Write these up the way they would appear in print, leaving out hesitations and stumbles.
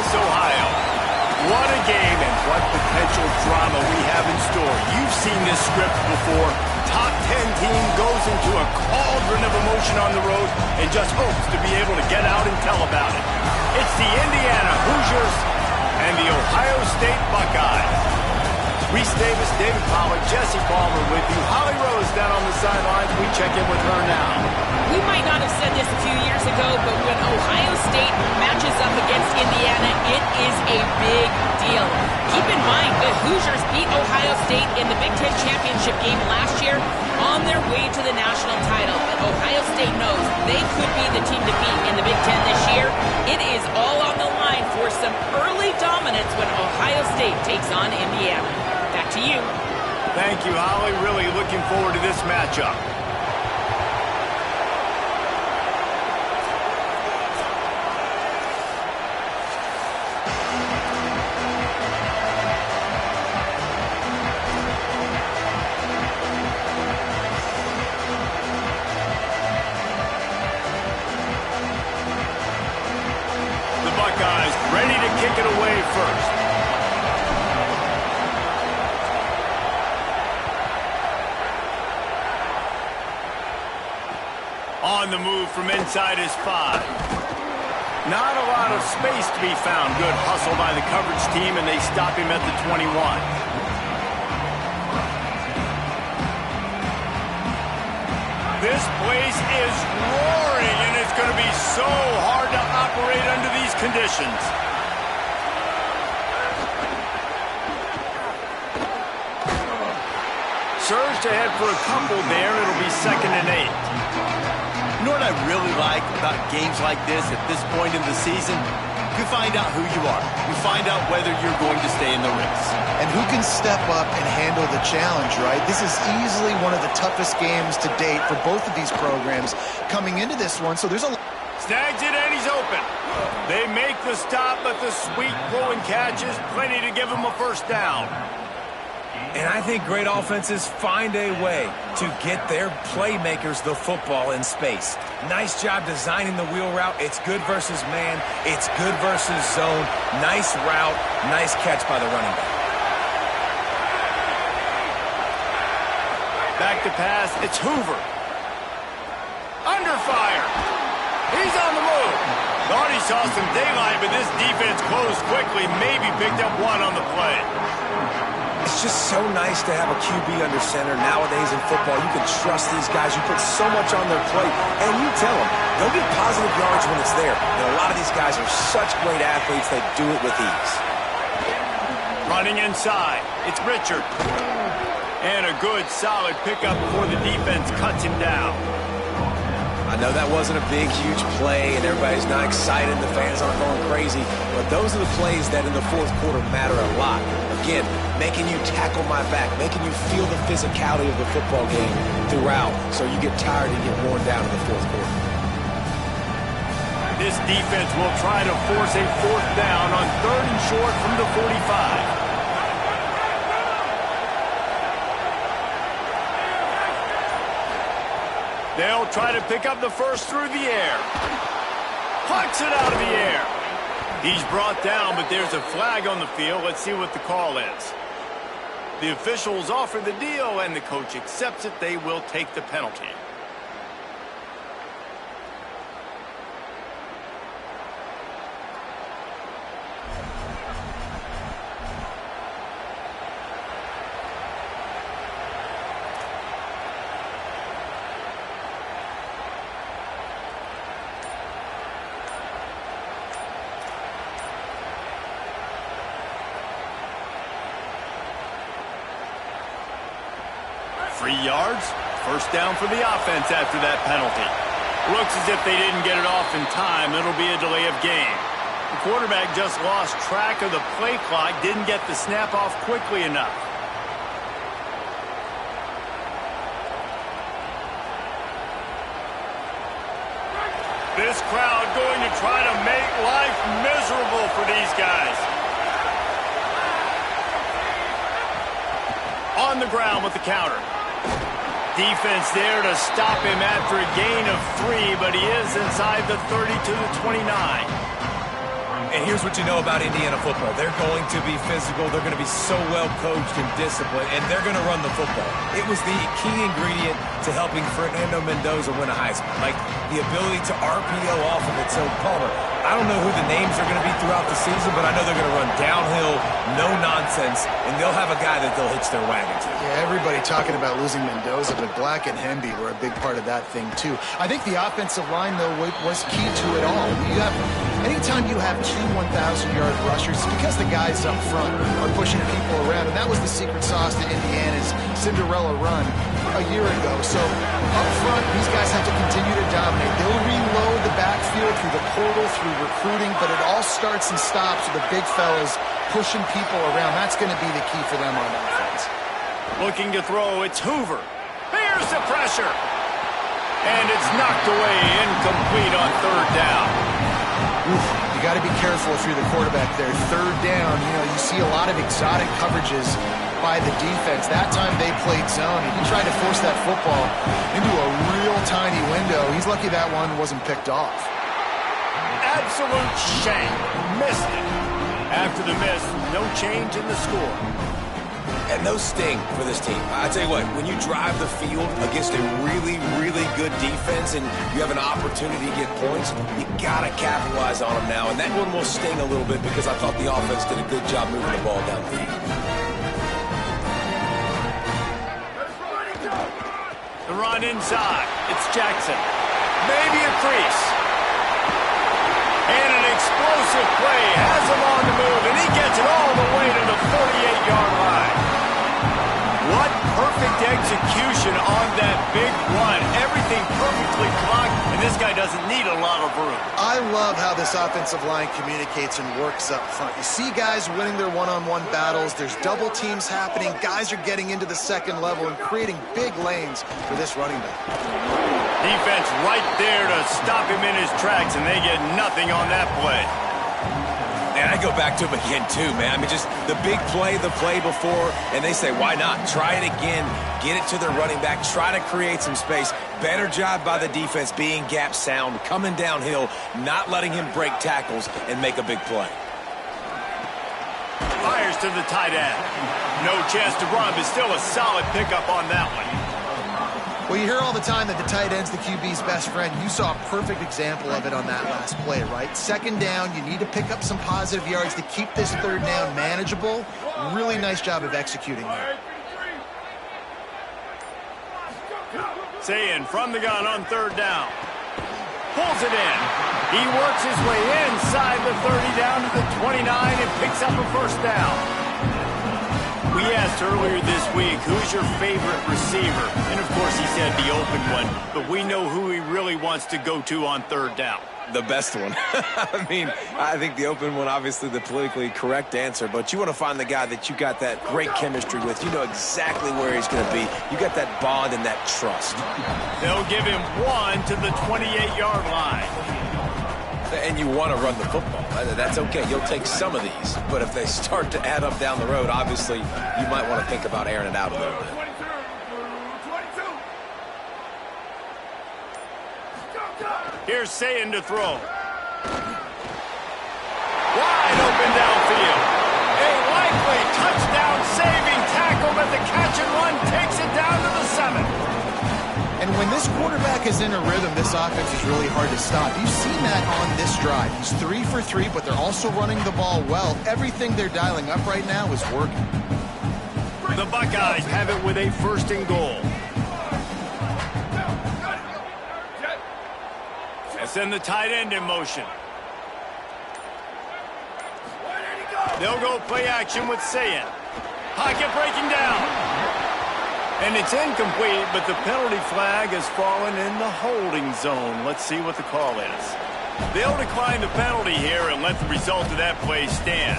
Columbus, Ohio. What a game and what potential drama we have in store. You've seen this script before. Top 10 team goes into a cauldron of emotion on the road and just hopes to be able to get out and tell about it. It's the Indiana Hoosiers and the Ohio State Buckeyes. Reese Davis, David Pollack, Jesse Palmer with you. Holly Rose down on the sidelines. We check in with her now. We might not have said this a few years ago, but when Ohio State matches up against Indiana, it is a big deal. Keep in mind, the Hoosiers beat Ohio State in the Big Ten Championship game last year on their way to the national title. But Ohio State knows they could be the team to beat in the Big Ten this year. It is all on the line for some early dominance when Ohio State takes on Indiana. Back to you. Thank you, Holly. Really looking forward to this matchup. The Buckeyes ready to kick it away first. On the move from inside his 5. Not a lot of space to be found. Good hustle by the coverage team, and they stop him at the 21. This place is roaring, and it's going to be so hard to operate under these conditions. Surged ahead for a couple there. It'll be 2nd and 8. You know what I really like about games like this at this point in the season? You find out who you are. You find out whether you're going to stay in the race. And who can step up and handle the challenge, right? This is easily one of the toughest games to date for both of these programs coming into this one. So there's a... Snags it and he's open. They make the stop, but the sweet throwing catch is plenty to give him a first down. And I think great offenses find a way to get their playmakers the football in space. Nice job designing the wheel route. It's good versus man. It's good versus zone. Nice route. Nice catch by the running back. Back to pass. It's Hoover. Under fire. He's on the move. Thought he saw some daylight, but this defense closed quickly. Maybe picked up one on the play. It's just so nice to have a QB under center. Nowadays in football, you can trust these guys. You put so much on their plate, and you tell them, go get positive yards when it's there. And a lot of these guys are such great athletes, they do it with ease. Running inside, it's Richard. And a good, solid pickup before the defense cuts him down. I know that wasn't a big, huge play, and everybody's not excited, the fans aren't going crazy, but those are the plays that in the fourth quarter matter a lot. Again, making you tackle my back, making you feel the physicality of the football game throughout, so you get tired and get worn down in the fourth quarter. This defense will try to force a 4th down on 3rd and short from the 45. They'll try to pick up the first through the air. Plucks it out of the air. He's brought down, but there's a flag on the field. Let's see what the call is. The officials offer the deal, and the coach accepts it. They will take the penalty. Yards. First down for the offense after that penalty. Looks as if they didn't get it off in time. It'll be a delay of game. The quarterback just lost track of the play clock, didn't get the snap off quickly enough. This crowd going to try to make life miserable for these guys. On the ground with the counter. Defense there to stop him after a gain of 3, but he is inside the 30 to the 29. And here's what you know about Indiana football. They're going to be physical. They're going to be so well coached and disciplined, and they're going to run the football. It was the key ingredient to helping Fernando Mendoza win a Heisman, like the ability to RPO off of it. So, Palmer, I don't know who the names are going to be throughout the season, but I know they're going to run downhill, no nonsense, and they'll have a guy that they'll hitch their wagon to. Yeah, everybody talking about losing Mendoza, but Black and Hemby were a big part of that thing, too. I think the offensive line, though, was key to it all. Anytime you have two 1,000-yard rushers, it's because the guys up front are pushing people around, and that was the secret sauce to Indiana's Cinderella run a year ago. So up front, these guys have to continue to dominate. They'll reload the backfield through the portal, through recruiting, but it all starts and stops with the big fellas pushing people around. That's going to be the key for them on offense. Looking to throw, it's Hoover. Here's the pressure. And it's knocked away, incomplete on third down. Oof, you got to be careful if you're the quarterback there. Third down, you see a lot of exotic coverages by the defense. That time they played zone, and he tried to force that football into a real tiny window. He's lucky that one wasn't picked off. Absolute shank. Missed it. After the miss, no change in the score. And those sting for this team. I tell you what, when you drive the field against a really, really good defense and you have an opportunity to get points, you got to capitalize on them now. And that one will sting a little bit because I thought the offense did a good job moving the ball down the field. The run inside. It's Jackson. Maybe a crease. And an explosive play has him on the move, and he gets it all the way to the 48-yard line. What perfect execution on that big run. Everything perfectly blocked, and this guy doesn't need a lot of room. I love how this offensive line communicates and works up front. You see guys winning their one-on-one battles. There's double teams happening. Guys are getting into the second level and creating big lanes for this running back. Defense right there to stop him in his tracks, and they get nothing on that play. And I go back to him again, too, man. I mean, just the big play, the play before, and they say, why not? Try it again. Get it to their running back. Try to create some space. Better job by the defense being gap sound, coming downhill, not letting him break tackles and make a big play. Fires to the tight end. No chance to run, but still a solid pickup on that one. Well, you hear all the time that the tight end's the QB's best friend. You saw a perfect example of it on that last play, right? Second down, you need to pick up some positive yards to keep this third down manageable. Really nice job of executing there. Sayin from the gun on third down. Pulls it in. He works his way inside the 30 down to the 29 and picks up a first down. We asked earlier this week, who's your favorite receiver? And, of course, he said the open one. But we know who he really wants to go to on third down. The best one. I mean, I think the open one, obviously the politically correct answer. But you want to find the guy that you got that great chemistry with. You know exactly where he's going to be. You got that bond and that trust. They'll give him one to the 28-yard line. And you want to run the football. That's okay. You'll take some of these. But if they start to add up down the road, obviously, you might want to think about airing it out a little bit. Here's Sayin to throw. Wide open downfield. A likely touchdown-saving tackle, but the catch and run takes it down to the 7. And when this quarterback is in a rhythm, this offense is really hard to stop. You've seen that on this drive. He's 3 for 3, but they're also running the ball well. Everything they're dialing up right now is working. The Buckeyes have it with a first and goal. And send the tight end in motion. They'll go play action with Sayin. Pocket breaking down. And it's incomplete, but the penalty flag has fallen in the holding zone. Let's see what the call is. They'll decline the penalty here and let the result of that play stand.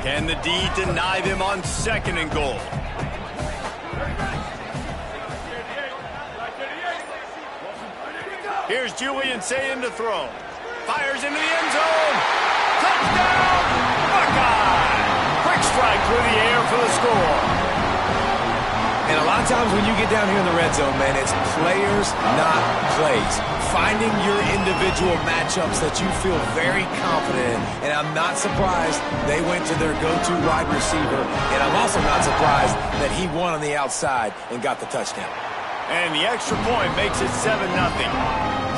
Can the D deny them on second and goal? Here's Julian Sayin to throw. Fires into the end zone. Touchdown, Buckeye! Quick strike through the air for the score. And a lot of Sometimes when you get down here in the red zone, man, it's players, not plays. Finding your individual matchups that you feel very confident in. And I'm not surprised they went to their go-to wide receiver. And I'm also not surprised that he won on the outside and got the touchdown. And the extra point makes it 7-0.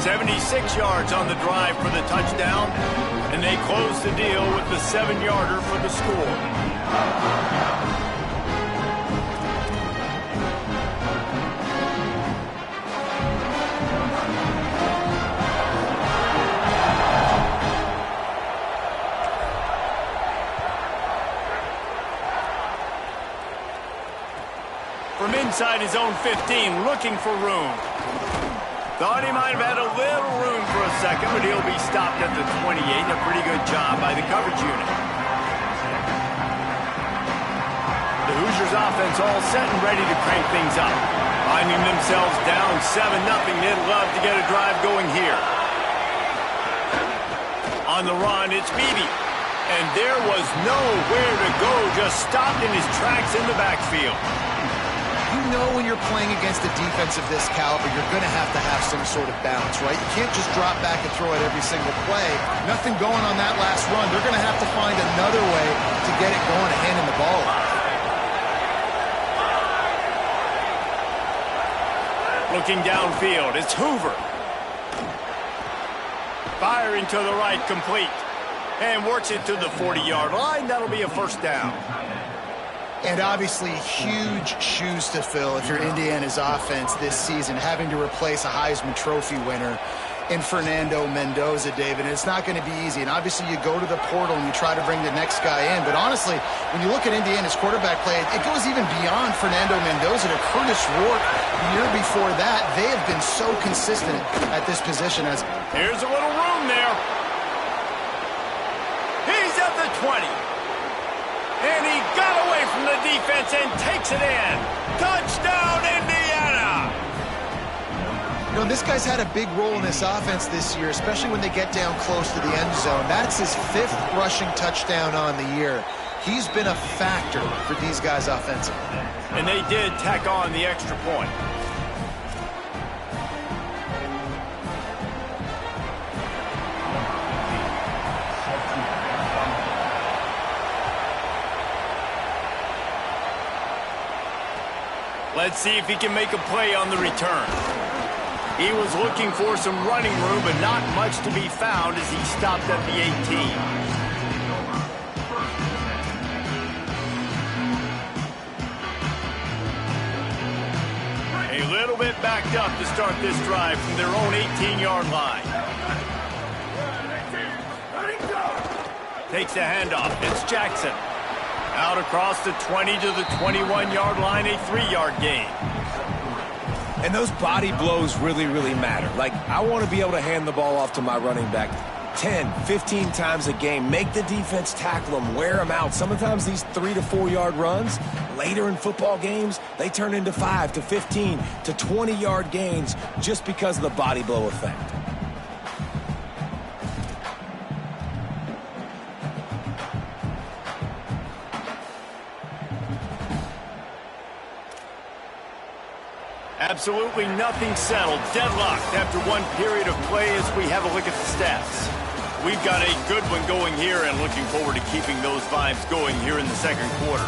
76 yards on the drive for the touchdown. And they close the deal with the 7-yarder for the score. From inside his own 15, looking for room. Thought he might have had a little room for a second, but he'll be stopped at the 28. A pretty good job by the coverage unit. The Hoosiers offense all set and ready to crank things up. Finding themselves down 7-0, they'd love to get a drive going here. On the run, it's Beebe. And there was nowhere to go, just stopped in his tracks in the backfield. You know when you're playing against a defense of this caliber, you're going to have some sort of balance, right? You can't just drop back and throw it every single play. Nothing going on that last run. They're going to have to find another way to get it going and handing the ball off. Looking downfield, it's Hoover. Firing to the right, complete. And works it to the 40-yard line. That'll be a first down. And obviously, huge shoes to fill if you're Indiana's offense this season, having to replace a Heisman Trophy winner in Fernando Mendoza, David. And it's not going to be easy. And obviously, you go to the portal and you try to bring the next guy in. But honestly, when you look at Indiana's quarterback play, it goes even beyond Fernando Mendoza to Curtis Rourke. The year before that, they have been so consistent at this position. Here's a little room there. He's at the 20. And he got away from the defense and takes it in. Touchdown, Indiana! You know, this guy's had a big role in this offense this year, especially when they get down close to the end zone. That's his 5th rushing touchdown on the year. He's been a factor for these guys offensively. And they did tack on the extra point. Let's see if he can make a play on the return. He was looking for some running room, but not much to be found as he stopped at the 18. A little bit backed up to start this drive from their own 18-yard line. Takes the handoff. It's Jackson. Out across the 20 to the 21-yard line, a 3-yard gain. And those body blows really, really matter. Like, I want to be able to hand the ball off to my running back 10, 15 times a game. Make the defense tackle them, wear them out. Sometimes these 3 to 4 yard runs, later in football games, they turn into 5 to 15 to 20-yard gains just because of the body blow effect. Absolutely nothing settled. Deadlocked after one period of play as we have a look at the stats. We've got a good one going here and looking forward to keeping those vibes going here in the second quarter.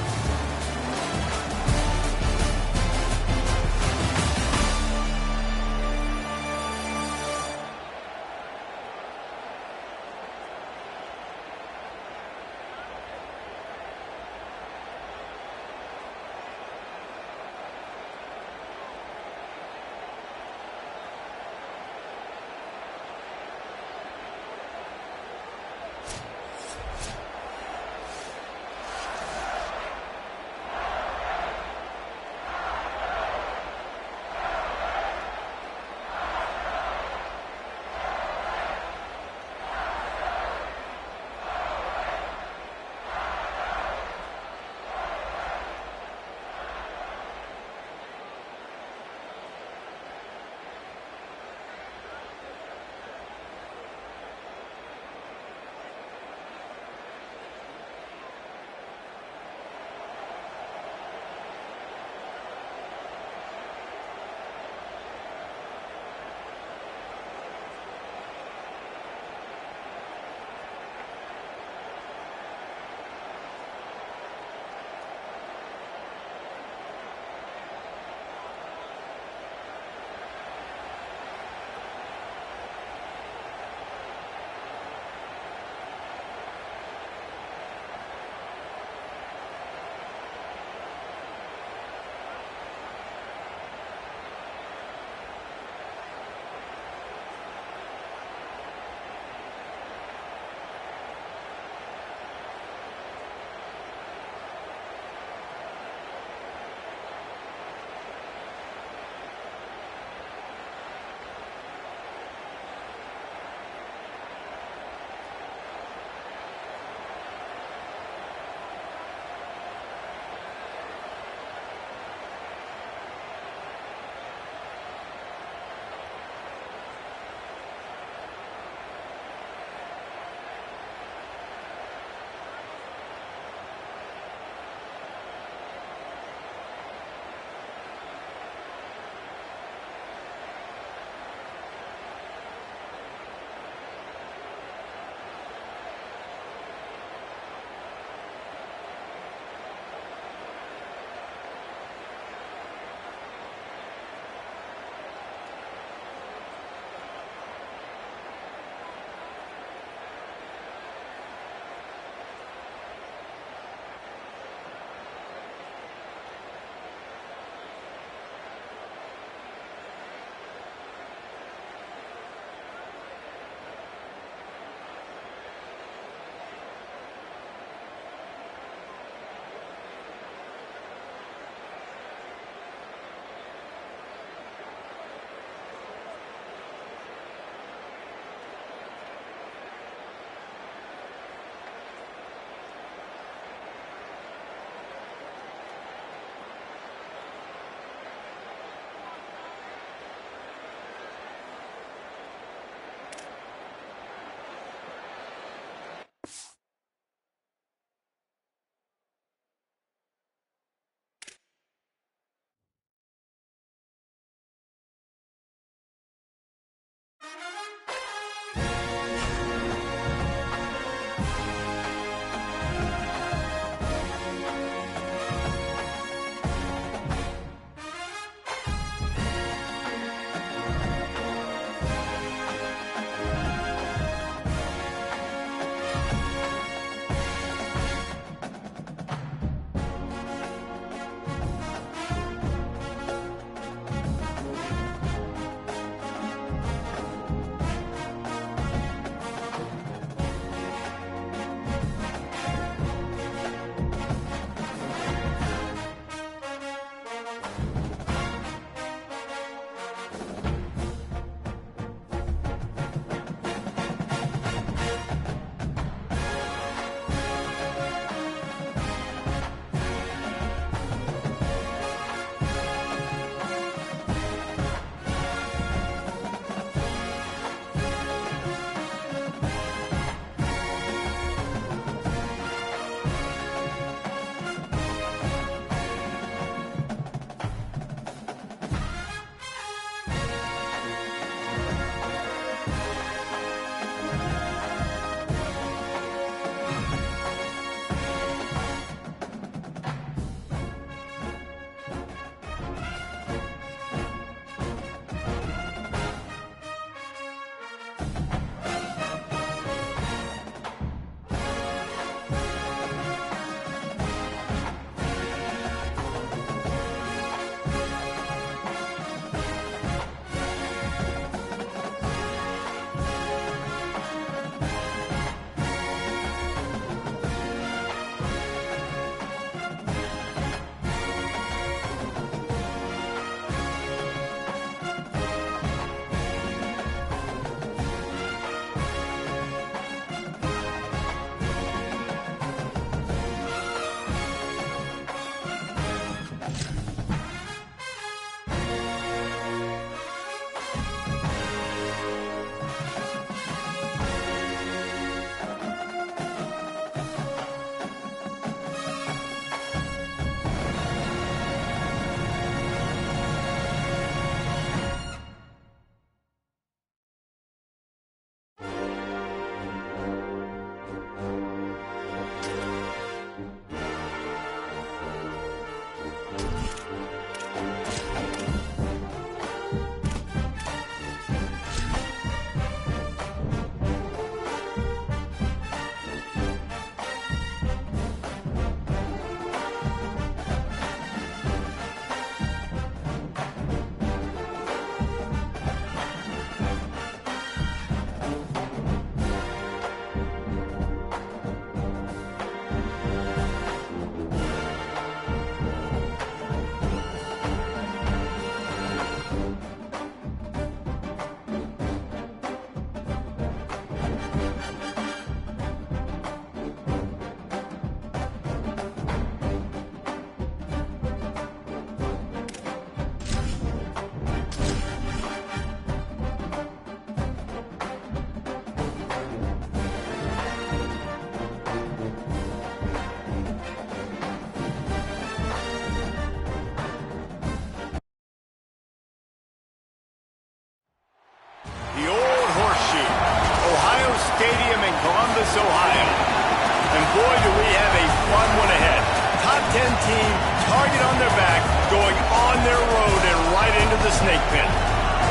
on their road and right into the snake pit.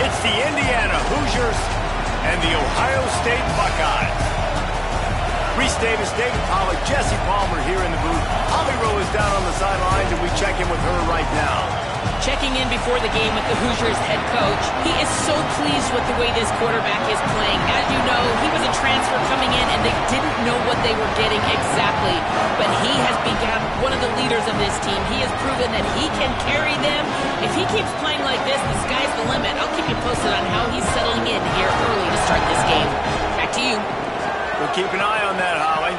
It's the Indiana Hoosiers and the Ohio State Buckeyes. Reese Davis, David Pollack, Jesse Palmer here in the booth. Holly Rowe is down on the sidelines, and we check in with her right now. Checking in before the game with the Hoosiers head coach. He is so pleased with the way this quarterback is playing. As you know, he was a transfer coming in, and they didn't know what they were getting exactly. But he has become one of the leaders of this team. He has proven that he can carry them. If he keeps playing like this, the sky's the limit. I'll keep you posted on how he's settling in here early to start this game. Back to you. We'll keep an eye on that, Holly.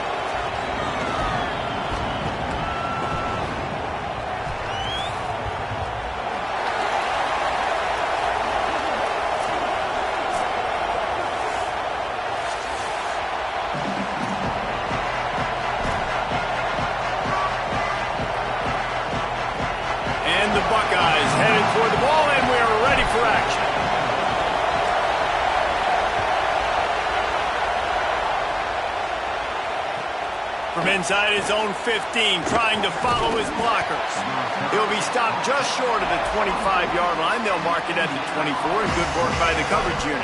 And the Buckeyes headed toward the ball, and we are ready for action. From inside his own 15, trying to follow his blockers. He'll be stopped just short of the 25-yard line. They'll mark it at the 24. Good work by the coverage unit.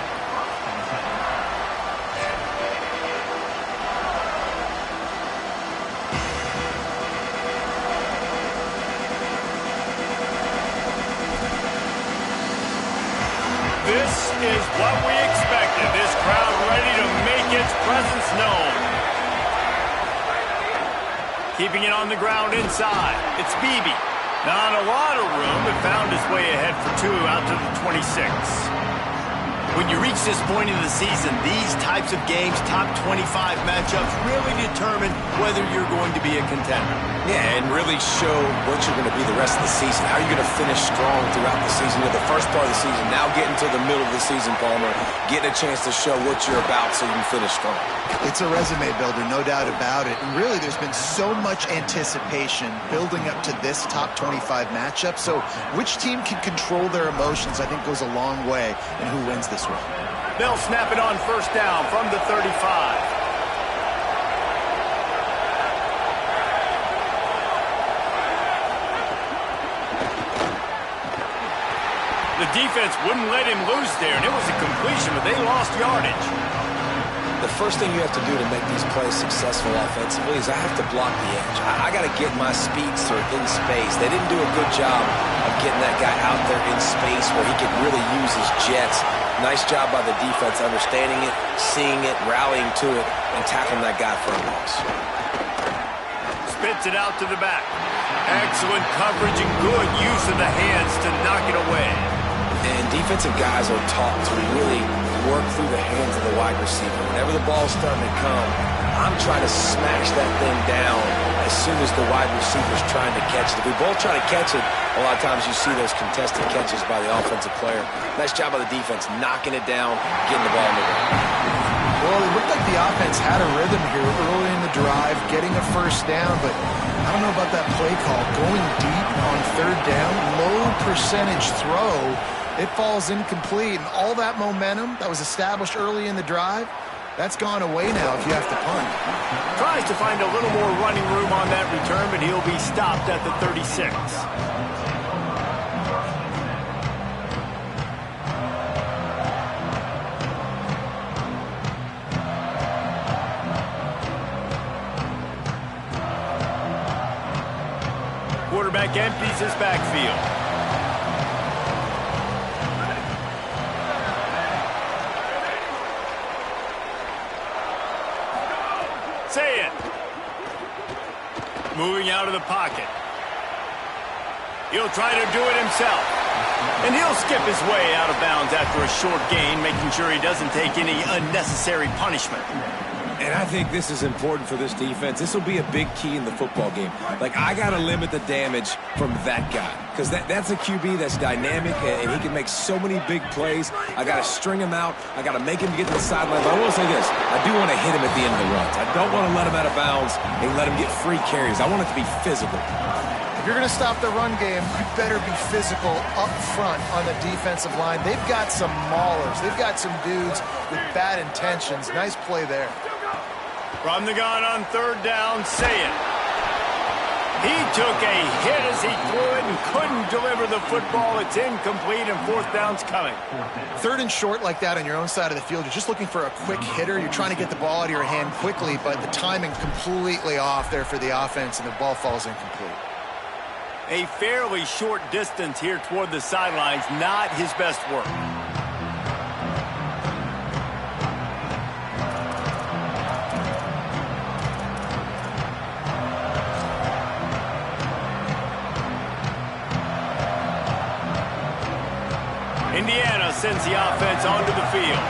This is what we expected. This crowd ready to make its presence known. Keeping it on the ground inside. It's Beebe. Not a lot of room, but found his way ahead for two out to the 26. When you reach this point in the season, these types of games, top 25 matchups, really determine whether you're going to be a contender. Yeah, and really show what you're going to be the rest of the season. How are you going to finish strong throughout the season? You know, the first part of the season, now getting to the middle of the season, Palmer, getting a chance to show what you're about so you can finish strong. It's a resume builder, no doubt about it. And really, there's been so much anticipation building up to this top 25 matchup. So which team can control their emotions, I think, goes a long way in who wins this one. They'll snap it on first down from the 35. The defense wouldn't let him loose there, and it was a completion, but they lost yardage. The first thing you have to do to make these plays successful offensively is I have to block the edge. I got to get my speedster in space. They didn't do a good job of getting that guy out there in space where he could really use his jets. Nice job by the defense understanding it, seeing it, rallying to it, and tackling that guy for a loss. Spits it out to the back. Excellent coverage and good use of the hands to knock it away. And defensive guys are taught to really work through the hands of the wide receiver. Whenever the ball's starting to come, I'm trying to smash that thing down as soon as the wide receiver's trying to catch it. If we both try to catch it, a lot of times you see those contested catches by the offensive player. Nice job by the defense, knocking it down, getting the ball in the ground. Well, it looked like the offense had a rhythm here early in the drive, getting a first down, but I don't know about that play call. Going deep on third down, low percentage throw, it falls incomplete, and all that momentum that was established early in the drive, that's gone away now if you have to punt. Tries to find a little more running room on that return, but he'll be stopped at the 36. Quarterback empties his backfield. Say it. Moving out of the pocket. He'll try to do it himself. And he'll skip his way out of bounds after a short gain, making sure he doesn't take any unnecessary punishment. And I think this is important for this defense. This will be a big key in the football game. Like, I got to limit the damage from that guy. Because that's a QB that's dynamic, and he can make so many big plays. I got to string him out. I got to make him get to the sideline. But I will say this. I do want to hit him at the end of the runs. I don't want to let him out of bounds and let him get free carries. I want it to be physical. If you're going to stop the run game, you better be physical up front on the defensive line. They've got some maulers. They've got some dudes with bad intentions. Nice play there. From the gun on third down, say it. He took a hit as he threw it and couldn't deliver the football. It's incomplete, and fourth down's coming. Third and short like that on your own side of the field, you're just looking for a quick hitter. You're trying to get the ball out of your hand quickly, but the timing completely off there for the offense, and the ball falls incomplete. A fairly short distance here toward the sidelines, not his best work. Indiana sends the offense onto the field.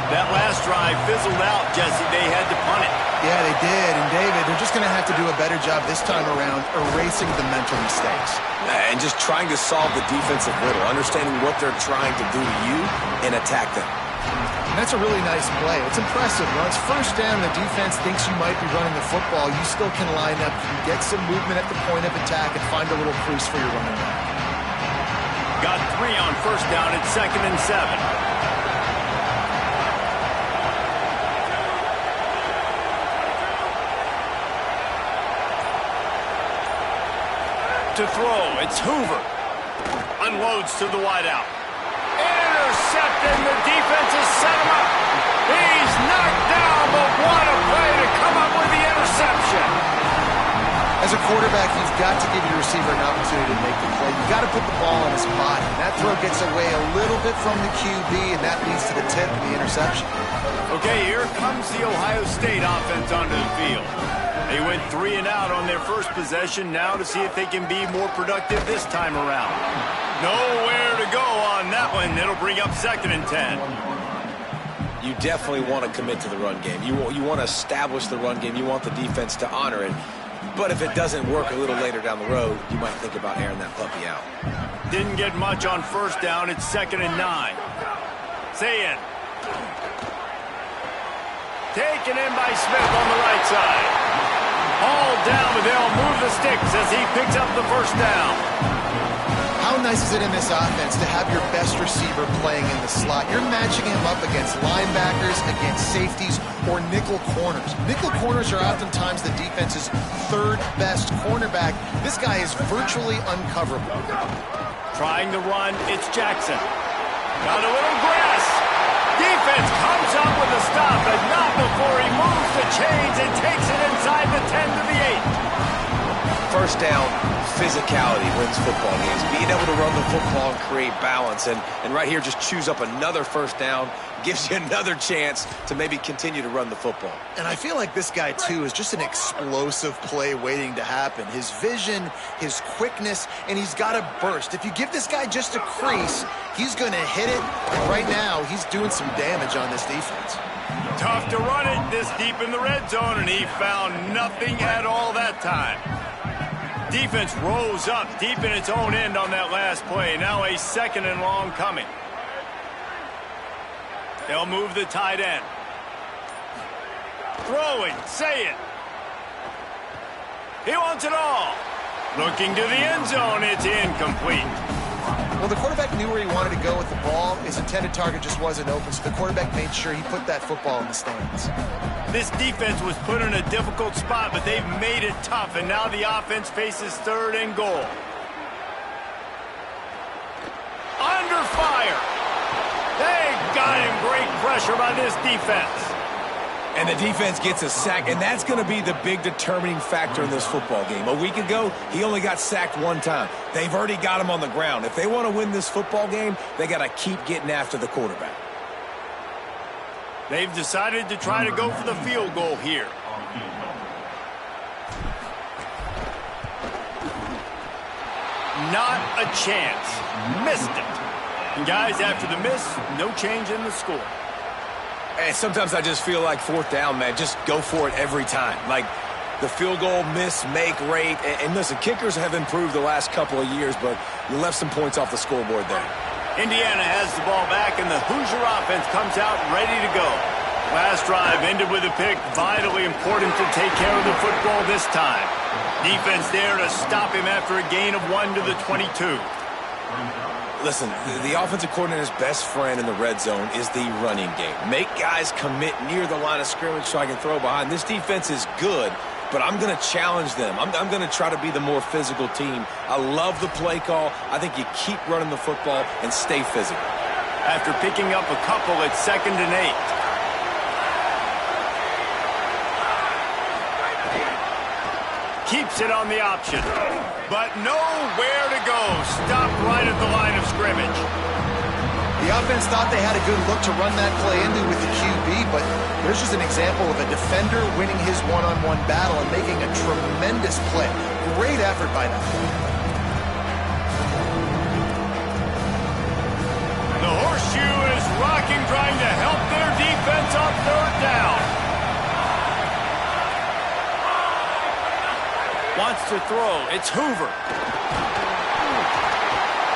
That last drive fizzled out, Jesse. They had to punt it. Yeah, they did. And, David, they're just going to have to do a better job this time around erasing the mental mistakes. And just trying to solve the defensive riddle, understanding what they're trying to do to you and attack them. And that's a really nice play. It's impressive. When it's first down, the defense thinks you might be running the football. You still can line up, you get some movement at the point of attack, and find a little crease for your running back. Got 3 on first down at 2nd and 7. To throw, it's Hoover. Unloads to the wideout. Intercepted, the defense has set him up. He's knocked down, but what a play to come up with the interception. As a quarterback, you've got to give your receiver an opportunity to make the play. You've got to put the ball on his body. And that throw gets away a little bit from the QB, and that leads to the tip and the interception. Okay, here comes the Ohio State offense onto the field. They went 3 and out on their first possession, now to see if they can be more productive this time around. Nowhere to go on that one. It'll bring up 2nd and 10. You definitely want to commit to the run game. You want to establish the run game. You want the defense to honor it. But if it doesn't work a little later down the road, you might think about airing that puppy out. Didn't get much on first down. It's 2nd and 9. Say it. Taken in by Smith on the right side. All down, but they'll move the sticks as he picks up the first down. How nice is it in this offense to have your best receiver playing in the slot? You're matching him up against linebackers, against safeties, or nickel corners. Nickel corners are oftentimes the defense's 3rd best cornerback. This guy is virtually uncoverable. Trying to run, it's Jackson. Got a little grass. Defense comes up with a stop, but not before he moves the chains and takes it inside the 10 to the 8. First down, physicality wins football games. Being able to run the football and create balance. And right here, just choose up another first down, gives you another chance to maybe continue to run the football. And I feel like this guy, too, is just an explosive play waiting to happen. His vision, his quickness, and he's got a burst. If you give this guy just a crease, he's going to hit it. And right now, he's doing some damage on this defense. Tough to run it this deep in the red zone, and he found nothing at all that time. Defense rose up deep in its own end on that last play. Now a 2nd and long coming. They'll move the tight end. Throwing, say it. He wants it all. Looking to the end zone, it's incomplete. Well, the quarterback knew where he wanted to go with the ball. His intended target just wasn't open, so the quarterback made sure he put that football in the stands. This defense was put in a difficult spot, but they've made it tough, and now the offense faces 3rd and goal. Under fire. They got him. Great pressure by this defense. And the defense gets a sack, and that's going to be the big determining factor in this football game. A week ago, he only got sacked 1 time. They've already got him on the ground. If they want to win this football game, they got to keep getting after the quarterback. They've decided to try to go for the field goal here. Not a chance. Missed it. And guys, after the miss, no change in the score. And sometimes I just feel like 4th down, man, just go for it every time. Like the field goal miss, make rate. And listen, kickers have improved the last couple of years, but you left some points off the scoreboard there. Indiana has the ball back, and the Hoosier offense comes out ready to go. Last drive ended with a pick. Vitally important to take care of the football this time. Defense there to stop him after a gain of 1 to the 22. Listen, the offensive coordinator's best friend in the red zone is the running game. Make guys commit near the line of scrimmage so I can throw behind. This defense is good but I'm going to challenge them. I'm going to try to be the more physical team. I love the play call. I think you keep running the football and stay physical. After picking up a couple, it's 2nd and 8. Keeps it on the option, but nowhere to go. Stopped right at the line of scrimmage. The offense thought they had a good look to run that play into with the QB, but there's just an example of a defender winning his one-on-one battle and making a tremendous play. Great effort by that. The horseshoe is rocking, trying to help their defense on 3rd down. Wants to throw. It's Hoover.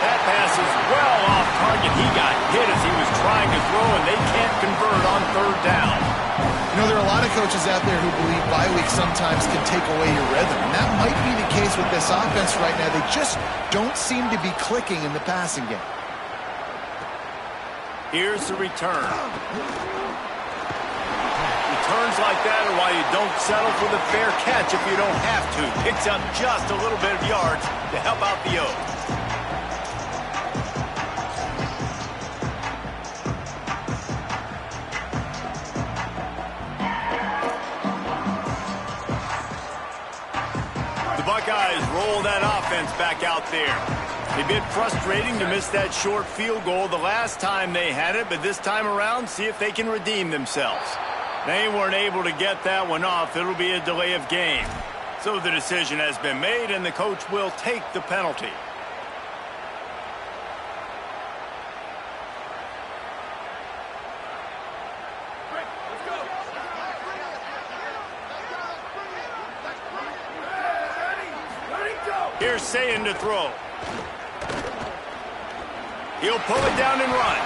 That pass is well off target. He got hit as he was trying to throw, and they can't convert on 3rd down. You know, there are a lot of coaches out there who believe bye week sometimes can take away your rhythm, and that might be the case with this offense right now. They just don't seem to be clicking in the passing game. Here's the return. Returns like that are why you don't settle for the fair catch if you don't have to. Picks up just a little bit of yards to help out the Oaks. The Buckeyes roll that offense back out there. A bit frustrating to miss that short field goal the last time they had it, but this time around, see if they can redeem themselves. They weren't able to get that one off. It'll be a delay of game. So the decision has been made, and the coach will take the penalty. Here's Sayin to throw. He'll pull it down and run.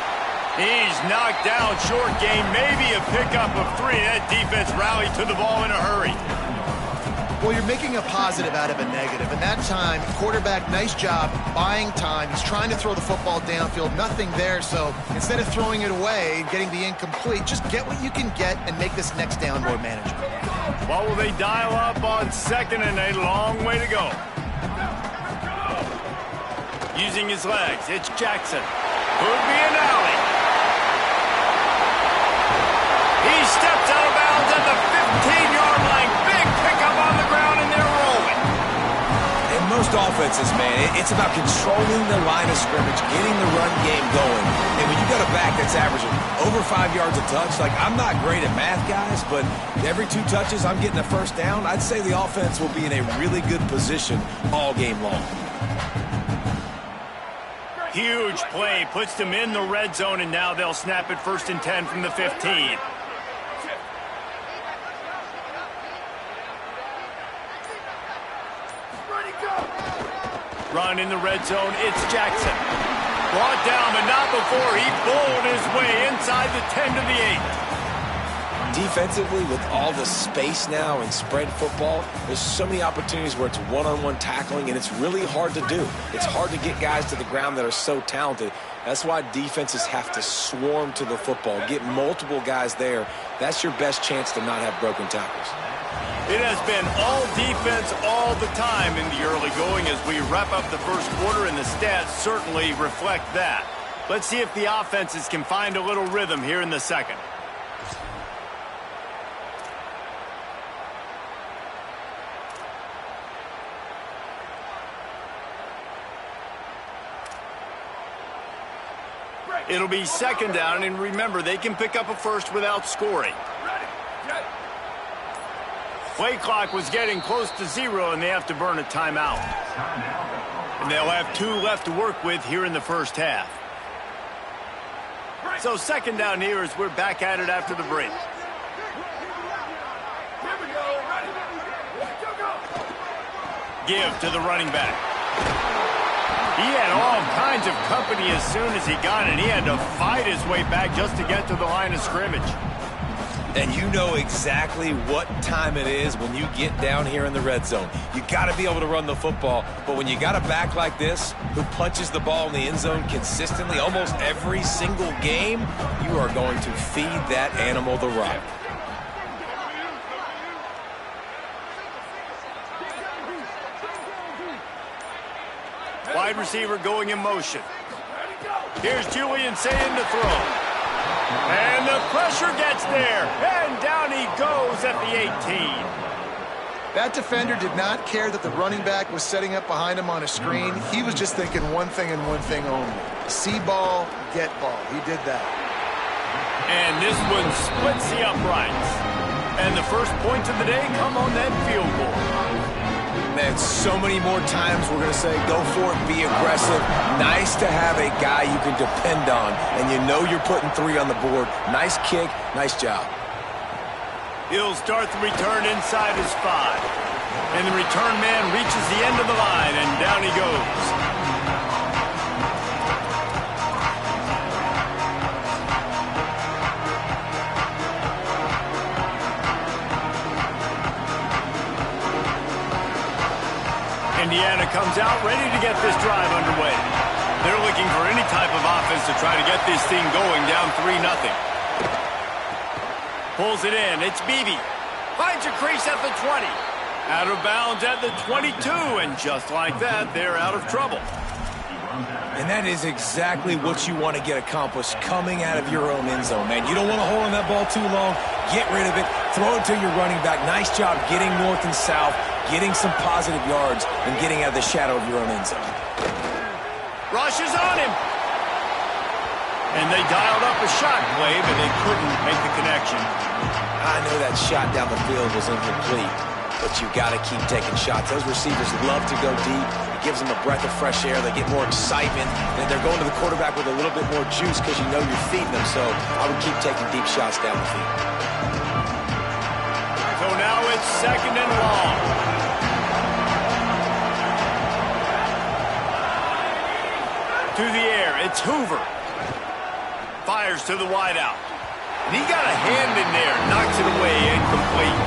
He's knocked down, short game, maybe a pickup of 3. That defense rallied to the ball in a hurry. Well, you're making a positive out of a negative, and that time, quarterback, nice job, buying time. He's trying to throw the football downfield, nothing there, so instead of throwing it away and getting the incomplete, just get what you can get and make this next down more manageable. What will they dial up on 2nd and 8? Long way to go. Using his legs, it's Jackson. Could be an alley. He steps out of bounds at the 15-yard line. Big pickup on the ground, and they're rolling. In most offenses, man, it's about controlling the line of scrimmage, getting the run game going. And when you got a back that's averaging over 5 yards a touch, like, I'm not great at math, guys, but every 2 touches, I'm getting a first down. I'd say the offense will be in a really good position all game long. Huge play, puts them in the red zone, and now they'll snap it 1st and 10 from the 15. Run in the red zone, it's Jackson. Brought down, but not before he bowled his way inside the 10 to the 8. Defensively, with all the space now in spread football, there's so many opportunities where it's one-on-one tackling, and it's really hard to do. It's hard to get guys to the ground that are so talented. That's why defenses have to swarm to the football, get multiple guys there. That's your best chance to not have broken tackles. It has been all defense all the time in the early going as we wrap up the first quarter, and the stats certainly reflect that. Let's see if the offenses can find a little rhythm here in the second. It'll be 2nd down, and remember, they can pick up a first without scoring. Play clock was getting close to 0, and they have to burn a timeout. And they'll have 2 left to work with here in the first half. So 2nd down here as we're back at it after the break. Give to the running back. He had all kinds of company as soon as he got it. He had to fight his way back just to get to the line of scrimmage. And you know exactly what time it is when you get down here in the red zone. You got to be able to run the football. But when you got a back like this who punches the ball in the end zone consistently almost every single game, you are going to feed that animal the rock. receiver going in motion. Here's Julian saying to throw. And the pressure gets there. And down he goes at the 18. That defender did not care that the running back was setting up behind him on a screen. He was just thinking one thing and one thing only. See ball, get ball. He did that. And this one splits the uprights. And the first points of the day come on that field goal. Man, so many more times we're going to say, go for it, be aggressive. Nice to have a guy you can depend on, and you know you're putting 3 on the board. Nice kick, nice job. He'll start the return inside his 5. And the return man reaches the end of the line, and down he goes. Indiana comes out ready to get this drive underway. They're looking for any type of offense to try to get this thing going down 3-0. Pulls it in. It's Beebe. Finds a crease at the 20. Out of bounds at the 22. And just like that, they're out of trouble. And that is exactly what you want to get accomplished coming out of your own end zone, man. You don't want to hold on that ball too long. Get rid of it. Throw it to your running back. Nice job getting north and south, getting some positive yards, and getting out of the shadow of your own end zone. Rush is on him. And they dialed up a shot play, but they couldn't make the connection. I know that shot down the field was incomplete, but you got to keep taking shots. Those receivers love to go deep. It gives them a breath of fresh air. They get more excitement, and they're going to the quarterback with a little bit more juice because you know you're feeding them. So I would keep taking deep shots down the field. So now it's 2nd and long. To the air, it's Hoover. Fires to the wideout. And he got a hand in there, knocks it away, incomplete.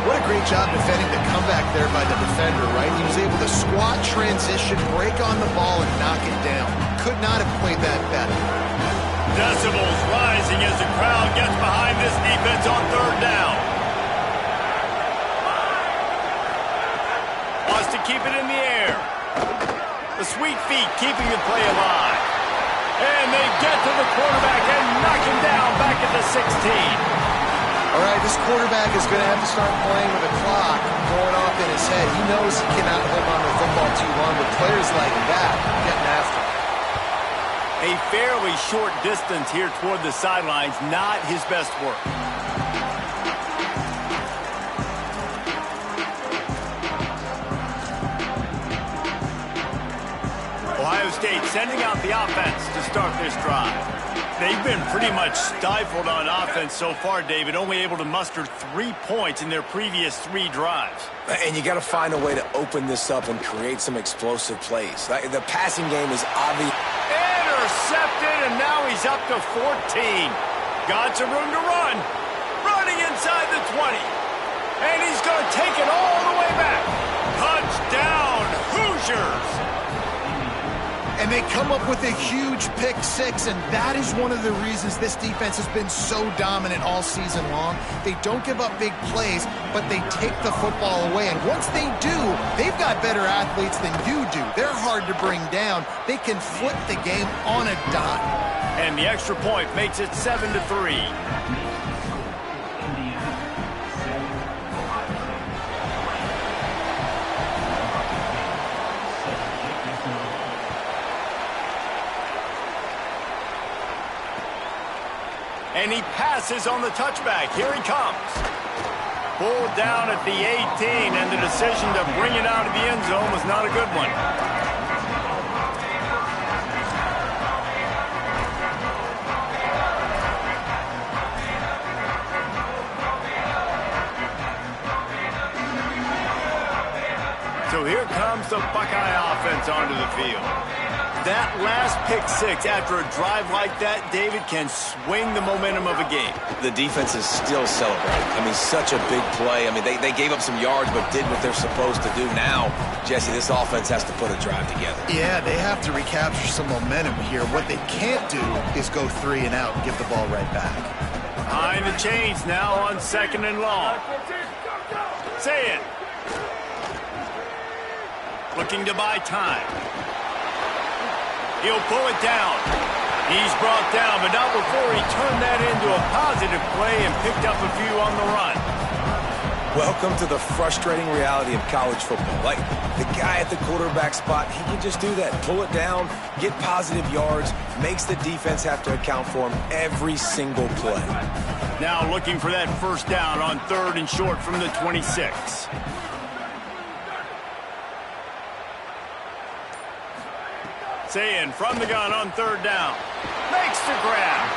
What a great job defending the comeback there by the defender, right? He was able to squat, transition, break on the ball, and knock it down. Could not have played that better. Decibels rising as the crowd gets behind this defense on 3rd down. Wants to keep it in the air. The sweet feet keeping the play alive. And they get to the quarterback and knock him down back at the 16. All right, this quarterback is going to have to start playing with a clock going off in his head. He knows he cannot hold on to the football too long, but players like that getting after him. A fairly short distance here toward the sidelines, not his best work. Ohio State sending out the offense to start this drive. They've been pretty much stifled on offense so far, David, only able to muster 3 points in their previous 3 drives. And you got to find a way to open this up and create some explosive plays. The passing game is obvious. Intercepted, and now he's up to 14. Got some room to run. Running inside the 20. And he's going to take it all the way back. Touchdown, Hoosiers! And they come up with a huge pick 6, and that is one of the reasons this defense has been so dominant all season long. They don't give up big plays, but they take the football away. And once they do, they've got better athletes than you do. They're hard to bring down. They can flip the game on a dime. And the extra point makes it 7-3. And he passes on the touchback. Here he comes. Pulled down at the 18, and the decision to bring it out of the end zone was not a good one. So here comes the Buckeye offense onto the field. That last pick 6 after a drive like that, David, can swing the momentum of a game. The defense is still celebrating. I mean, such a big play. I mean, they gave up some yards but did what they're supposed to do. Now, Jesse, this offense has to put a drive together. Yeah, they have to recapture some momentum here. What they can't do is go 3 and out and give the ball right back. Behind the chains now on 2nd and long. Say it. Looking to buy time. He'll pull it down. He's brought down, but not before he turned that into a positive play and picked up a few on the run. Welcome to the frustrating reality of college football. Like, the guy at the quarterback spot, he can just do that. Pull it down, get positive yards, makes the defense have to account for him every single play. Now looking for that first down on 3rd and short from the 26. Saying from the gun on 3rd down. Makes the grab.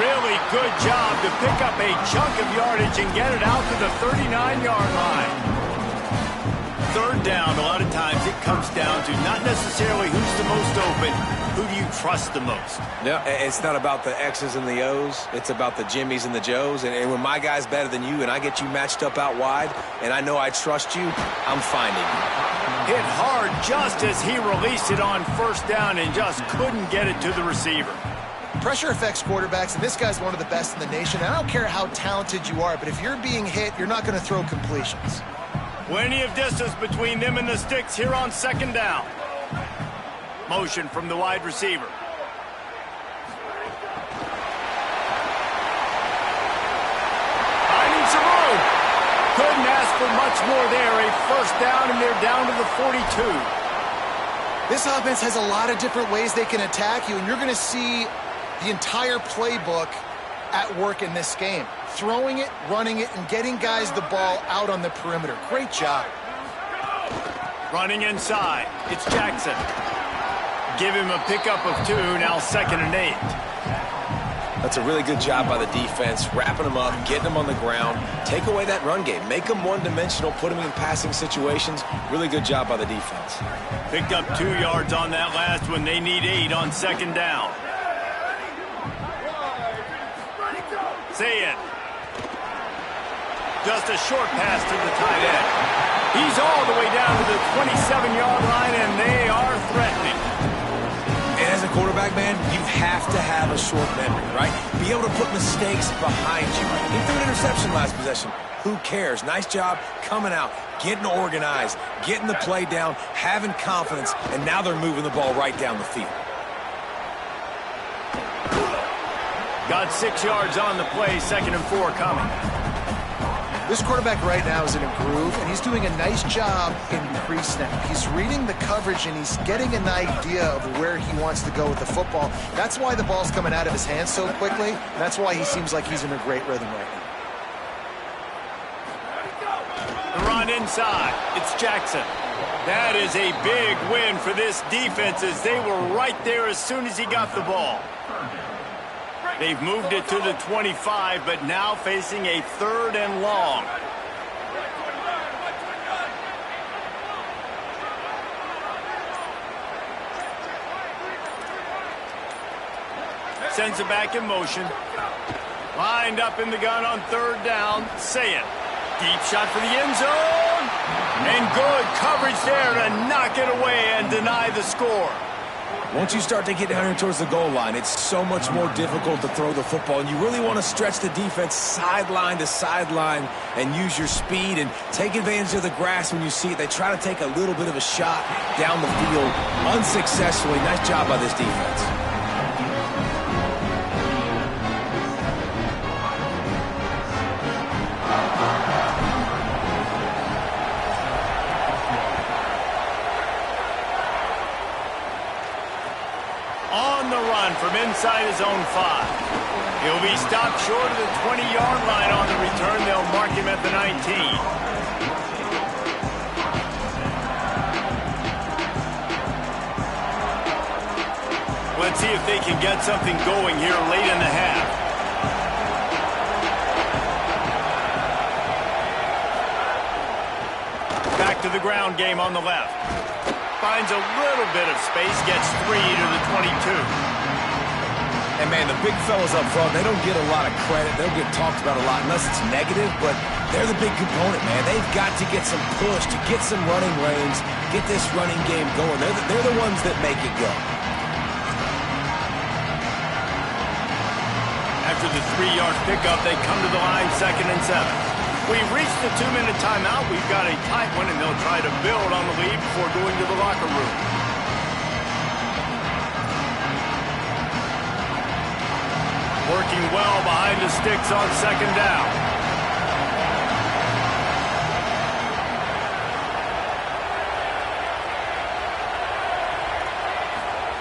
Really good job to pick up a chunk of yardage and get it out to the 39-yard line. 3rd down, a lot of times it comes down to not necessarily who's the most open, who do you trust the most? No, it's not about the X's and the O's. It's about the Jimmies and the Joes. And when my guy's better than you and I get you matched up out wide and I know I trust you, I'm finding you. Hit hard just as he released it on 1st down and just couldn't get it to the receiver. Pressure affects quarterbacks, and this guy's one of the best in the nation. I don't care how talented you are, but if you're being hit, you're not going to throw completions. Plenty of distance between them and the sticks here on 2nd down. Motion from the wide receiver. Finding some room. Couldn't ask for much more there. A 1st down, and they're down to the 42. This offense has a lot of different ways they can attack you, and you're going to see the entire playbook at work in this game. Throwing it, running it, and getting guys the ball out on the perimeter. Great job. Running inside. It's Jackson. Give him a pickup of 2, now 2nd and 8. That's a really good job by the defense, wrapping them up, getting them on the ground. Take away that run game. Make them one-dimensional, put them in passing situations. Really good job by the defense. Picked up 2 yards on that last one. They need 8 on 2nd down. Say it. Just a short pass to the tight end. He's all the way down to the 27-yard line, and they are threatening. And as a quarterback, man, you have to have a short memory, right? Be able to put mistakes behind you. He threw an interception last possession. Who cares? Nice job coming out, getting organized, getting the play down, having confidence, and now they're moving the ball right down the field. Got 6 yards on the play, 2nd and 4 coming. This quarterback right now is in a groove, and he's doing a nice job in pre-snap. He's reading the coverage, and he's getting an idea of where he wants to go with the football. That's why the ball's coming out of his hands so quickly, and that's why he seems like he's in a great rhythm right now. The run inside. It's Jackson. That is a big win for this defense as they were right there as soon as he got the ball. They've moved it to the 25, but now facing a 3rd and long. Sends it back in motion. Lined up in the gun on 3rd down. Say it. Deep shot for the end zone. And good coverage there to knock it away and deny the score. Once you start to get down here towards the goal line, it's so much more difficult to throw the football, and you really want to stretch the defense sideline to sideline and use your speed and take advantage of the grass when you see it. They try to take a little bit of a shot down the field unsuccessfully. Nice job by this defense. From inside his own 5. He'll be stopped short of the 20-yard line on the return. They'll mark him at the 19. Let's see if they can get something going here late in the half. Back to the ground game on the left. Finds a little bit of space, gets 3 to the 22. And, man, the big fellas up front, they don't get a lot of credit. They'll get talked about a lot unless it's negative, but they're the big component, man. They've got to get some push, to get some running lanes, get this running game going. They're the ones that make it go. After the 3-yard pickup, they come to the line 2nd and 7. We've reached the 2-minute timeout. We've got a tight one, and they'll try to build on the lead before going to the locker room. working well behind the sticks on second down.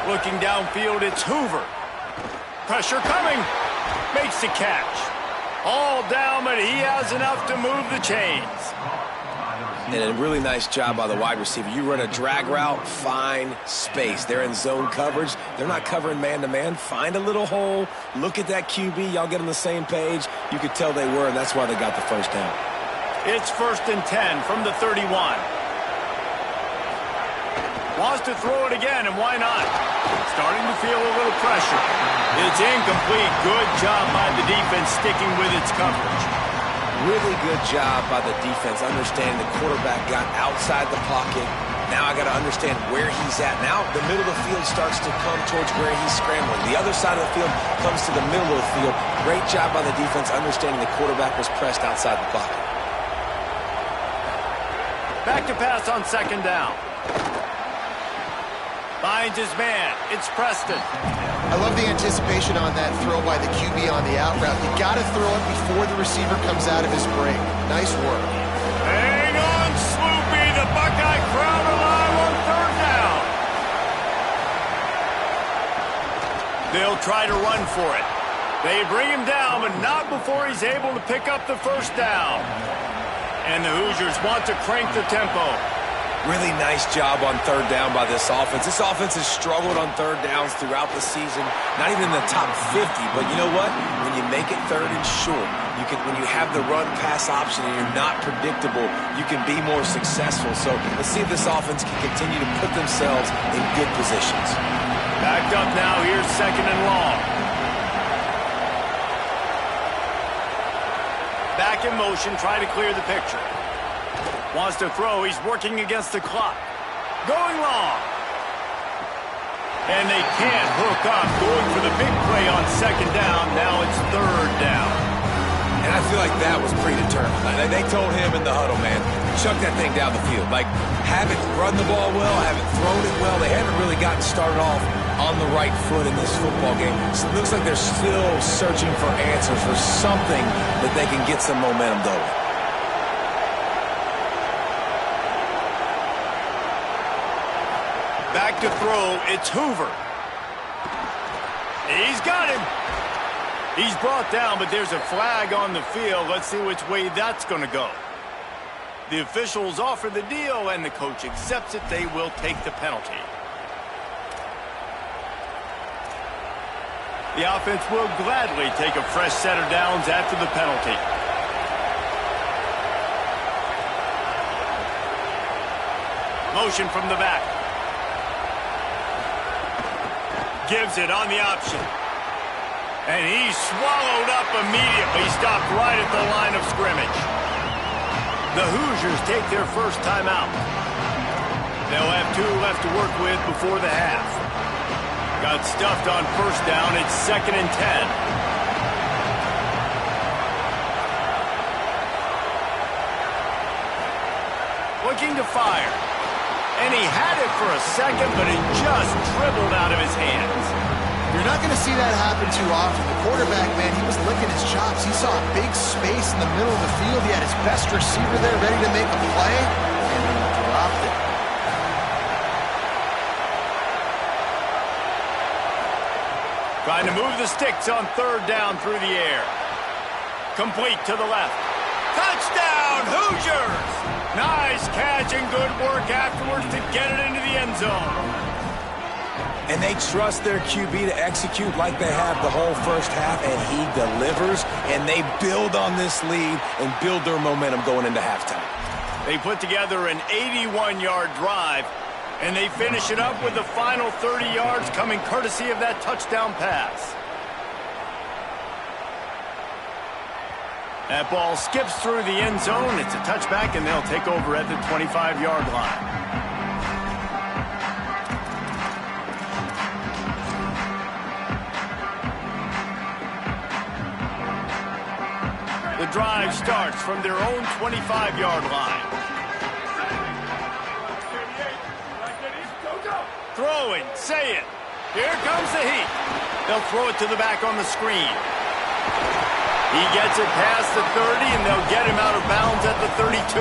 Looking downfield, it's Hoover. Pressure coming. Makes the catch. All down, but he has enough to move the chains. And a really nice job by the wide receiver. You run a drag route, find space. They're in zone coverage. They're not covering man-to-man. Find a little hole. Look at that QB. Y'all get on the same page. You could tell they were, and that's why they got the first down. It's 1st and 10 from the 31. Wants to throw it again, and why not? Starting to feel a little pressure. It's incomplete. Good job by the defense sticking with its coverage. Really good job by the defense understanding the quarterback got outside the pocket. Now I got to understand where he's at. Now the middle of the field starts to come towards where he's scrambling. The other side of the field comes to the middle of the field. Great job by the defense understanding the quarterback was pressed outside the pocket. Back to pass on second down. Finds his man. It's Preston. I love the anticipation on that throw by the QB on the out route. You got to throw it before the receiver comes out of his break. Nice work. Hang on, Sloopy. The Buckeye crowd alive on third down. They'll try to run for it. They bring him down, but not before he's able to pick up the first down. And the Hoosiers want to crank the tempo. Really nice job on third down by this offense. This offense has struggled on third downs throughout the season. Not even in the top 50, but you know what? When you make it third and short, when you have the run-pass option and you're not predictable, you can be more successful. So let's see if this offense can continue to put themselves in good positions. Backed up now. Here's second and long. Back in motion, try to clear the picture. Wants to throw. He's working against the clock. Going long. And they can't hook up. Going for the big play on second down. Now it's third down. And I feel like that was predetermined. They told him in the huddle, man, chuck that thing down the field. Like, haven't run the ball well, haven't thrown it well. They haven't really gotten started off on the right foot in this football game. So it looks like they're still searching for answers, for something that they can get some momentum going. Back to throw, it's Hoover. He's got him. He's brought down, but there's a flag on the field. Let's see which way that's going to go. The officials offer the deal, and the coach accepts it. They will take the penalty. The offense will gladly take a fresh set of downs after the penalty. Motion from the back. Gives it on the option. And he's swallowed up immediately. Stopped right at the line of scrimmage. The Hoosiers take their first timeout. They'll have 2 left to work with before the half. Got stuffed on first down. It's 2nd and 10. Looking to fire. And he had it for a second, but it just dribbled out of his hands. You're not going to see that happen too often. The quarterback, man, he was licking his chops. He saw a big space in the middle of the field. He had his best receiver there ready to make a play, and he dropped it. Trying to move the sticks on third down through the air. Complete to the left. Touchdown, Hoosiers! Nice catch and good work afterwards to get it into the end zone. And they trust their QB to execute like they have the whole first half, and he delivers, and they build on this lead and build their momentum going into halftime. They put together an 81-yard drive, and they finish it up with the final 30 yards coming courtesy of that touchdown pass. That ball skips through the end zone. It's a touchback, and they'll take over at the 25-yard line. The drive starts from their own 25-yard line. Throwing, say it. Here comes the heat. They'll throw it to the back on the screen. He gets it past the 30, and they'll get him out of bounds at the 32.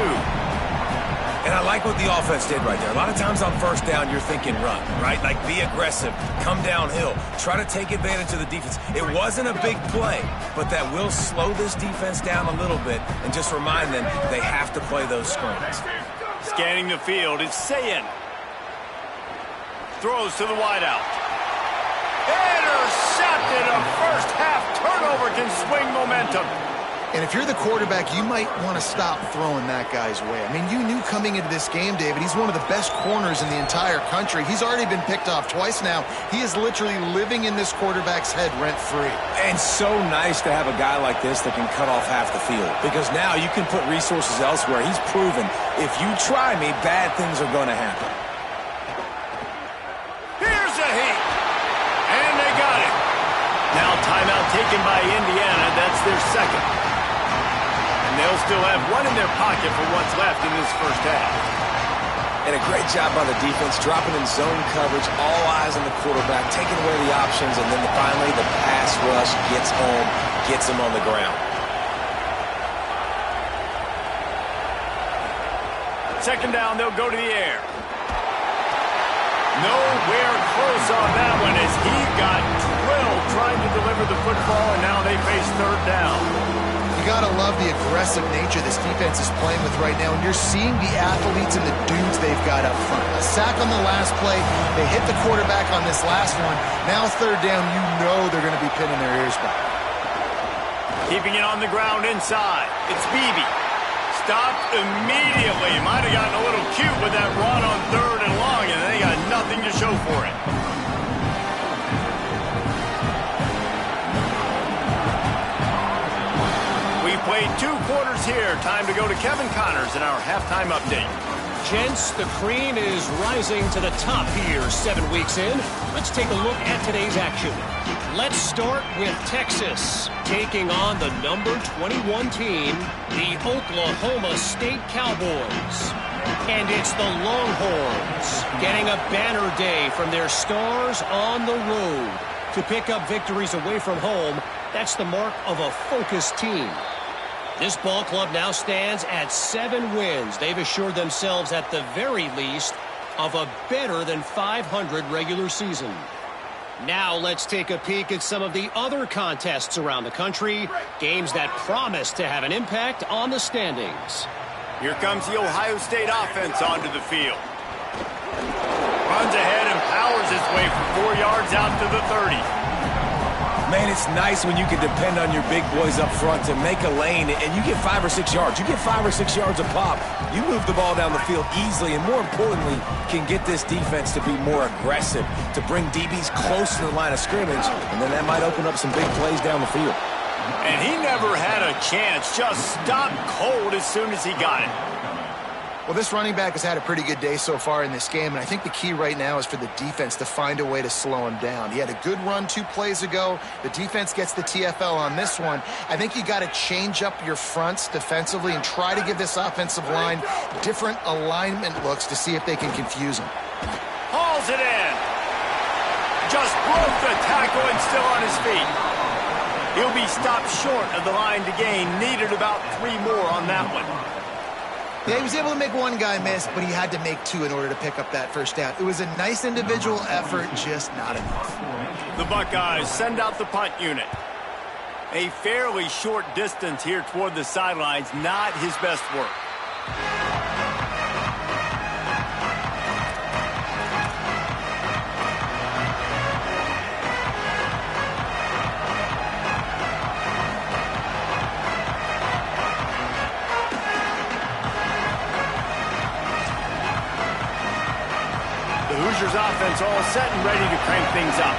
And I like what the offense did right there. A lot of times on first down, you're thinking run, right? Like be aggressive, come downhill, try to take advantage of the defense. It wasn't a big play, but that will slow this defense down a little bit and just remind them they have to play those screens. Scanning the field, it's Sayin. Throws to the wideout. Intercepted. A first half turnover can swing momentum. And if you're the quarterback, you might want to stop throwing that guy's way. I mean, you knew coming into this game, David, he's one of the best corners in the entire country. He's already been picked off twice now. He is literally living in this quarterback's head rent-free. And so nice to have a guy like this that can cut off half the field. Because now you can put resources elsewhere. He's proven, if you try me, bad things are going to happen. Here's a hit. And they got it. Now timeout taken by Indiana. That's their second. They'll still have one in their pocket for what's left in this first half. And a great job by the defense, dropping in zone coverage, all eyes on the quarterback, taking away the options, and then finally the pass rush gets home, gets him on the ground. Second down, they'll go to the air. Nowhere close on that one as he got drilled trying to deliver the football, and now they face third down. You got to love the aggressive nature this defense is playing with right now, and you're seeing the athletes and the dudes they've got up front. A sack on the last play, they hit the quarterback on this last one. Now third down, you know they're going to be pinning their ears back. Keeping it on the ground inside. It's Beebe. Stopped immediately. Might have gotten a little cute with that run on third and long, and they got nothing to show for it. We've played 2 quarters here. Time to go to Kevin Connors in our halftime update. Gents, the cream is rising to the top here 7 weeks in. Let's take a look at today's action. Let's start with Texas, taking on the number 21 team, the Oklahoma State Cowboys. And it's the Longhorns getting a banner day from their stars on the road. To pick up victories away from home, that's the mark of a focused team. This ball club now stands at 7 wins. They've assured themselves at the very least of a better than 500 regular season. Now let's take a peek at some of the other contests around the country, games that promise to have an impact on the standings. Here comes the Ohio State offense onto the field. Runs ahead and powers his way for 4 yards out to the 30. Man, it's nice when you can depend on your big boys up front to make a lane, and you get 5 or 6 yards. You get 5 or 6 yards a pop. You move the ball down the field easily, and more importantly, can get this defense to be more aggressive, to bring DBs close to the line of scrimmage, and then that might open up some big plays down the field. And he never had a chance, just stopped cold as soon as he got it. Well, this running back has had a pretty good day so far in this game, and I think the key right now is for the defense to find a way to slow him down. He had a good run 2 plays ago. The defense gets the TFL on this one. I think you got to change up your fronts defensively and try to give this offensive line different alignment looks to see if they can confuse him. Hauls it in. Just broke the tackle and still on his feet. He'll be stopped short of the line to gain. Needed about 3 more on that one. Yeah, he was able to make 1 guy miss, but he had to make 2 in order to pick up that first down. It was a nice individual effort, just not enough. The Buckeyes send out the punt unit. A fairly short distance here toward the sidelines, not his best work. Hoosiers offense all set and ready to crank things up.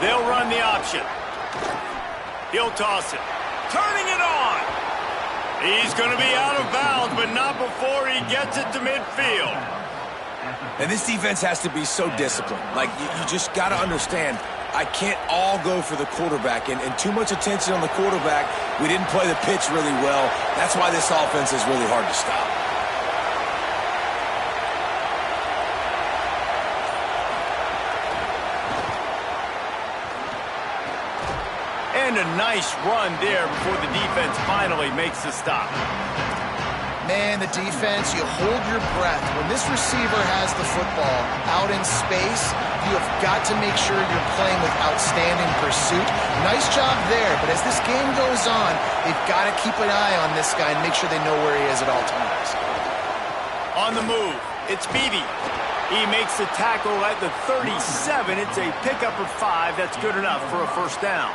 They'll run the option. He'll toss it. Turning it on. He's going to be out of bounds, but not before he gets it to midfield. And this defense has to be so disciplined. Like, you just got to understand, I can't all go for the quarterback, and too much attention on the quarterback. We didn't play the pitch really well. That's why this offense is really hard to stop. And a nice run there before the defense finally makes the stop. Man, the defense, you hold your breath. When this receiver has the football out in space, you have got to make sure you're playing with outstanding pursuit. Nice job there, but as this game goes on, they've got to keep an eye on this guy and make sure they know where he is at all times. On the move, it's Beebe. He makes the tackle at the 37. It's a pickup of 5. That's good enough for a first down.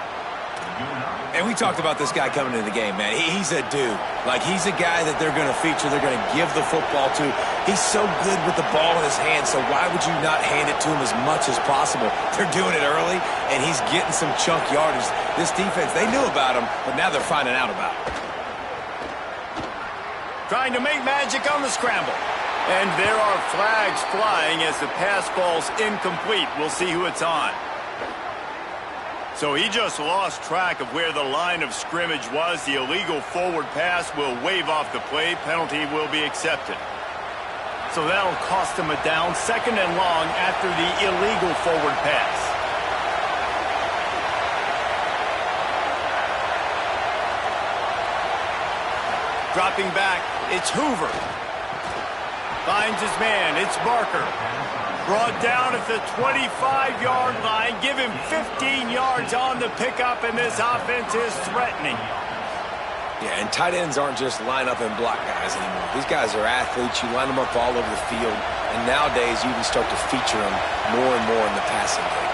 And we talked about this guy coming into the game, man. He's a dude. Like, he's a guy that they're going to feature, they're going to give the football to. He's so good with the ball in his hand, so why would you not hand it to him as much as possible? They're doing it early, and he's getting some chunk yardage. This defense, they knew about him, but now they're finding out about him. Trying to make magic on the scramble. And there are flags flying as the pass falls incomplete. We'll see who it's on. So he just lost track of where the line of scrimmage was. The illegal forward pass will wave off the play. Penalty will be accepted. So that'll cost him a down, 2nd and long after the illegal forward pass. Dropping back, it's Hoover. Finds his man, it's Barker. Brought down at the 25-yard line. Give him 15 yards on the pickup, and this offense is threatening. Yeah, and tight ends aren't just line up and block guys anymore. These guys are athletes. You line them up all over the field. And nowadays, you can start to feature them more and more in the passing game.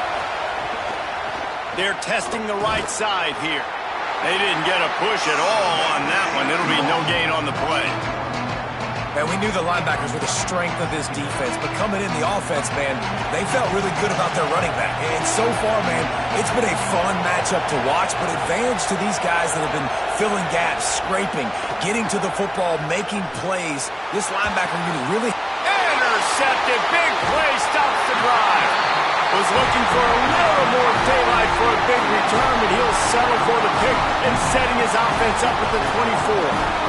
They're testing the right side here. They didn't get a push at all on that one. It'll be no gain on the play. Man, we knew the linebackers were the strength of this defense, but coming in the offense, man, they felt really good about their running back. And so far, man, it's been a fun matchup to watch, but advantage to these guys that have been filling gaps, scraping, getting to the football, making plays. This linebacker really... Intercepted. Big play stops the drive. Was looking for a little more daylight for a big return, but he'll settle for the pick and setting his offense up at the 24.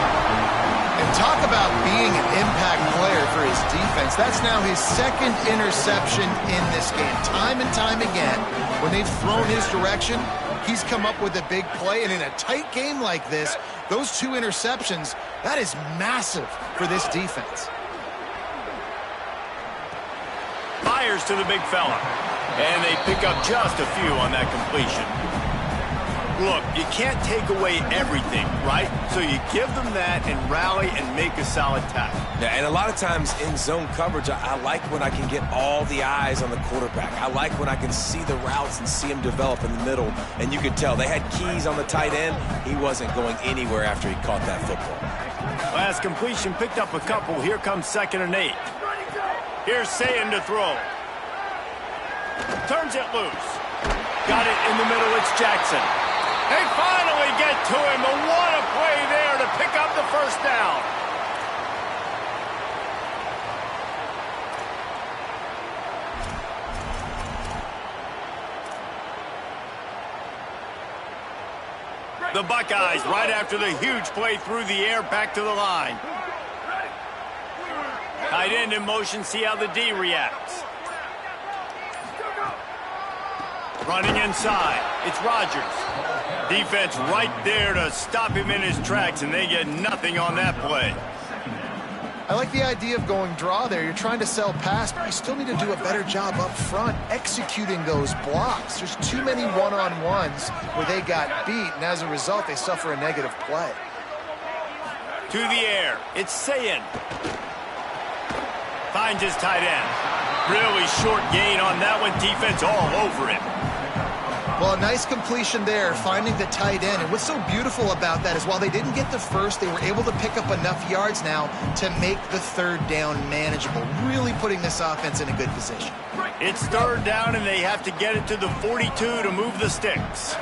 And talk about being an impact player for his defense. That's now his 2nd interception in this game. Time and time again, when they've thrown his direction, he's come up with a big play. And in a tight game like this, those 2 interceptions, that is massive for this defense. Fires to the big fella. And they pick up just a few on that completion. Look, you can't take away everything, right? So you give them that and rally and make a solid tackle. Yeah, and a lot of times in zone coverage, I like when I can get all the eyes on the quarterback. I like when I can see the routes and see him develop in the middle. And you could tell they had keys on the tight end. He wasn't going anywhere after he caught that football. Last completion picked up a couple. Here comes 2nd and 8. Here's Sayin to throw. Turns it loose. Got it in the middle. It's Jackson. They finally get to him, but what a play there to pick up the first down. The Buckeyes, right after the huge play through the air, back to the line. Tight end in motion, see how the D reacts. Running inside, it's Rodgers. Defense right there to stop him in his tracks, and they get nothing on that play. I like the idea of going draw there. You're trying to sell pass, but you still need to do a better job up front executing those blocks. There's too many one-on-ones where they got beat, and as a result, they suffer a negative play. To the air, it's Sayin. Finds his tight end. Really short gain on that one. Defense all over him. Well, a nice completion there, finding the tight end. And what's so beautiful about that is while they didn't get the first, they were able to pick up enough yards now to make the 3rd down manageable, really putting this offense in a good position. It's 3rd down, and they have to get it to the 42 to move the sticks.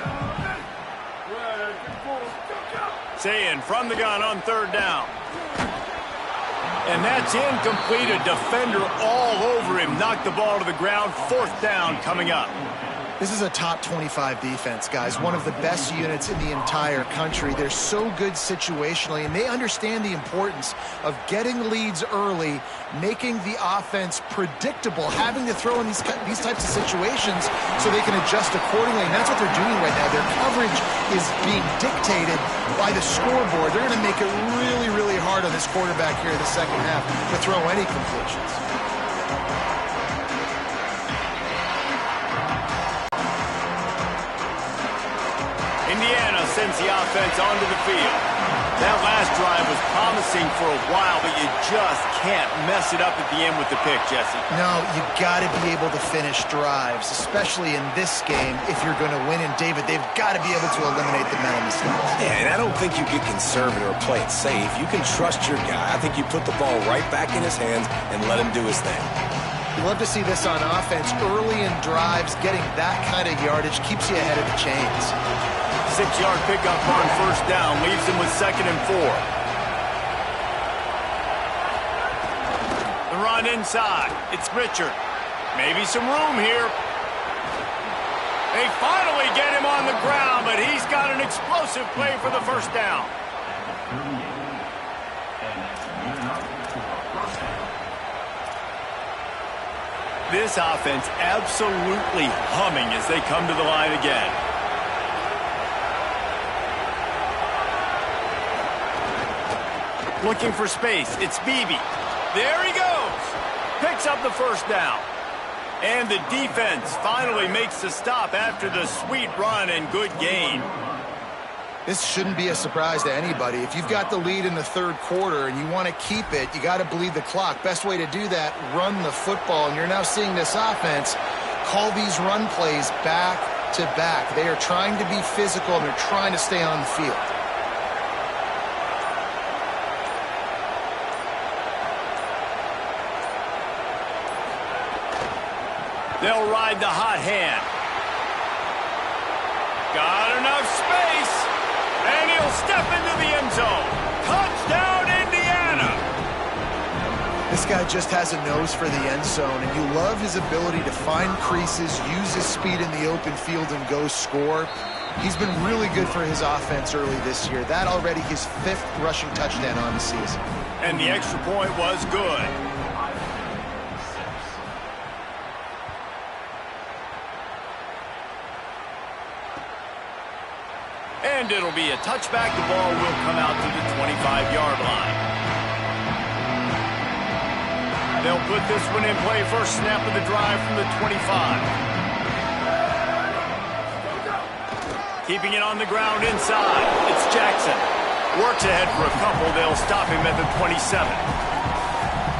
Sayin from the gun on 3rd down. And that's incomplete. A defender all over him. Knocked the ball to the ground. 4th down coming up. This is a top 25 defense, guys. One of the best units in the entire country. They're so good situationally, and they understand the importance of getting leads early, making the offense predictable, having to throw in these types of situations so they can adjust accordingly. And that's what they're doing right now. Their coverage is being dictated by the scoreboard. They're going to make it really, really hard on this quarterback here in the second half to throw any completions. Indiana sends the offense onto the field. That last drive was promising for a while, but you just can't mess it up at the end with the pick, Jesse. No, you got to be able to finish drives, especially in this game if you're going to win. And, David, they've got to be able to eliminate the mental mistakes. Yeah, and I don't think you get conservative or play it safe. You can trust your guy. I think you put the ball right back in his hands and let him do his thing. You love to see this on offense. Early in drives, getting that kind of yardage keeps you ahead of the chains. 6-yard pickup on first down, leaves him with 2nd and 4. The run inside. It's Richard. Maybe some room here. They finally get him on the ground, but he's got an explosive play for the first down. This offense absolutely humming as they come to the line again. Looking for space. It's Beebe. There he goes. Picks up the first down. And the defense finally makes the stop after the sweet run and good gain. This shouldn't be a surprise to anybody. If you've got the lead in the third quarter and you want to keep it, you got to bleed the clock. Best way to do that, run the football. And you're now seeing this offense call these run plays back to back. They are trying to be physical, and they're trying to stay on the field. They'll ride the hot hand. Got enough space. And he'll step into the end zone. Touchdown, Indiana. This guy just has a nose for the end zone, and you love his ability to find creases, use his speed in the open field, and go score. He's been really good for his offense early this year. That already his 5th rushing touchdown on the season. And the extra point was good. And it'll be a touchback. The ball will come out to the 25-yard line. They'll put this one in play. First snap of the drive from the 25. Keeping it on the ground inside. It's Jackson. Works ahead for a couple. They'll stop him at the 27.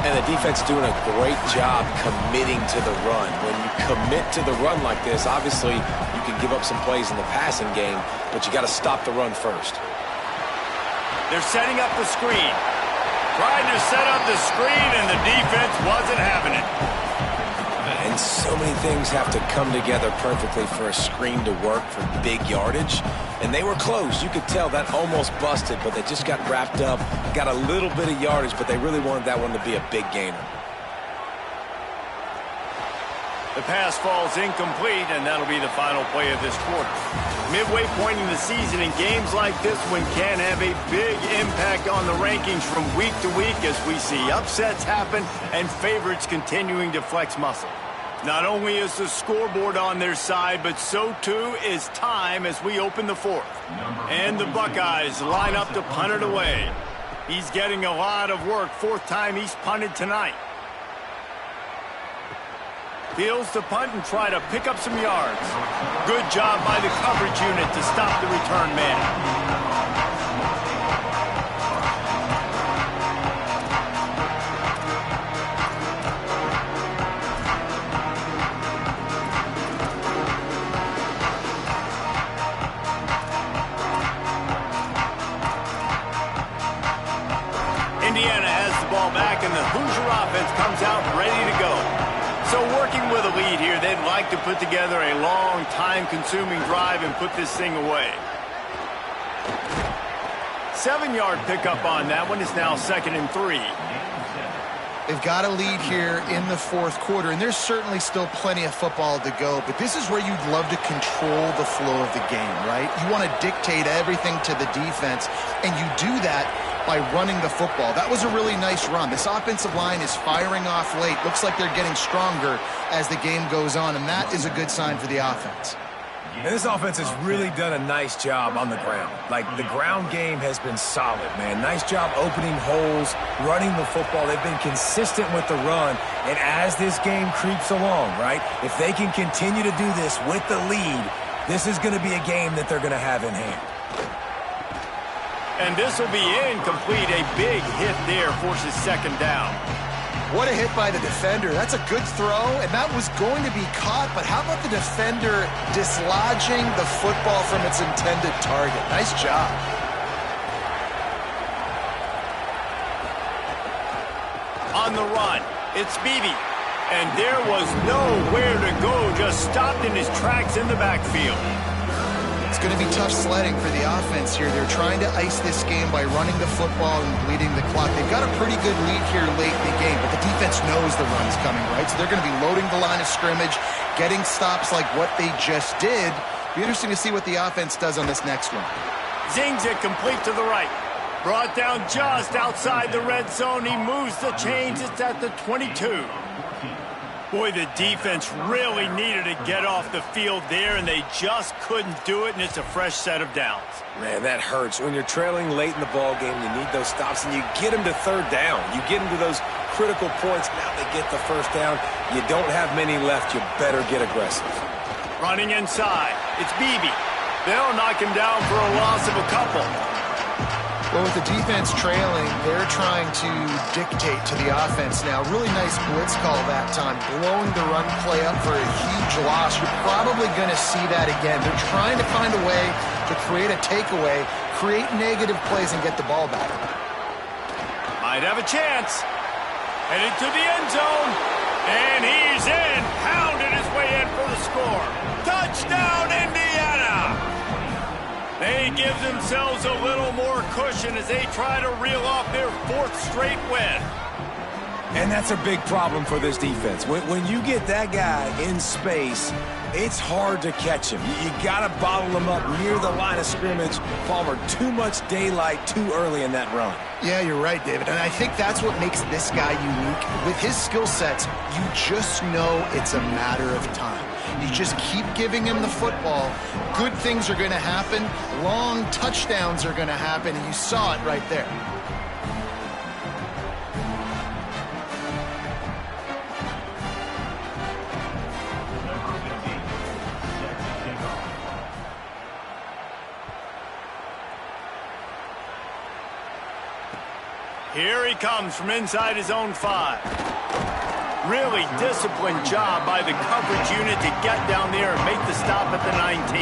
And the defense doing a great job committing to the run. When you commit to the run like this, obviously you can give up some plays in the passing game, but you got to stop the run first. They're setting up the screen. Trying to set up the screen, and the defense wasn't having it. And so many things have to come together perfectly for a screen to work for big yardage. And they were close. You could tell that almost busted, but they just got wrapped up, got a little bit of yardage, but they really wanted that one to be a big gainer. The pass falls incomplete, and that'll be the final play of this quarter. Midway point in the season, and games like this one can have a big impact on the rankings from week to week as we see upsets happen and favorites continuing to flex muscle. Not only is the scoreboard on their side, but so too is time as we open the fourth. And the Buckeyes line up to punt it away. He's getting a lot of work. 4th time he's punted tonight. Fields to punt and try to pick up some yards. Good job by the coverage unit to stop the return man. Indiana has the ball back, and the Hoosier offense comes out ready to go. So working with a lead here, they'd like to put together a long, time-consuming drive and put this thing away. 7-yard pickup on that one. Is now 2nd and 3. They've got a lead here in the fourth quarter, and there's certainly still plenty of football to go, but this is where you'd love to control the flow of the game, right? You want to dictate everything to the defense, and you do that by running the football. That was a really nice run. This offensive line is firing off late. Looks like they're getting stronger as the game goes on, and that is a good sign for the offense. And this offense has really done a nice job on the ground. Like, the ground game has been solid, man. Nice job opening holes, running the football. They've been consistent with the run. And as this game creeps along, right, if they can continue to do this with the lead, this is going to be a game that they're going to have in hand. And this will be incomplete. A big hit there forces second down. What a hit by the defender. That's a good throw, and that was going to be caught, but how about the defender dislodging the football from its intended target? Nice job. On the run, it's Beebe. And there was nowhere to go, just stopped in his tracks in the backfield. It's going to be tough sledding for the offense here. They're trying to ice this game by running the football and bleeding the clock. They've got a pretty good lead here late in the game, but the defense knows the run's coming, right? So they're going to be loading the line of scrimmage, getting stops like what they just did. Be interesting to see what the offense does on this next one. Zings it complete to the right. Brought down just outside the red zone. He moves the chains. It's at the 22. Boy, the defense really needed to get off the field there, and they just couldn't do it, and it's a fresh set of downs. Man, that hurts. When you're trailing late in the ball game, you need those stops, and you get them to third down. You get them to those critical points. Now they get the first down. You don't have many left. You better get aggressive. Running inside. It's Beebe. They'll knock him down for a loss of a couple. Well, with the defense trailing, they're trying to dictate to the offense now. Really nice blitz call that time, blowing the run play up for a huge loss. You're probably going to see that again. They're trying to find a way to create a takeaway, create negative plays, and get the ball back. Might have a chance. Headed to the end zone. And he's in. Pounded his way in for the score. Touchdown, Indiana! They give themselves a little more cushion as they try to reel off their fourth straight win. And that's a big problem for this defense. When you get that guy in space, it's hard to catch him. You got to bottle him up near the line of scrimmage. Palmer, too much daylight too early in that run. Yeah, you're right, David. And I think that's what makes this guy unique. With his skill sets, you just know it's a matter of time. You just keep giving him the football. Good things are going to happen. Long touchdowns are going to happen, and you saw it right there. Here he comes from inside his own 5. Really disciplined job by the coverage unit to get down there and make the stop at the 19.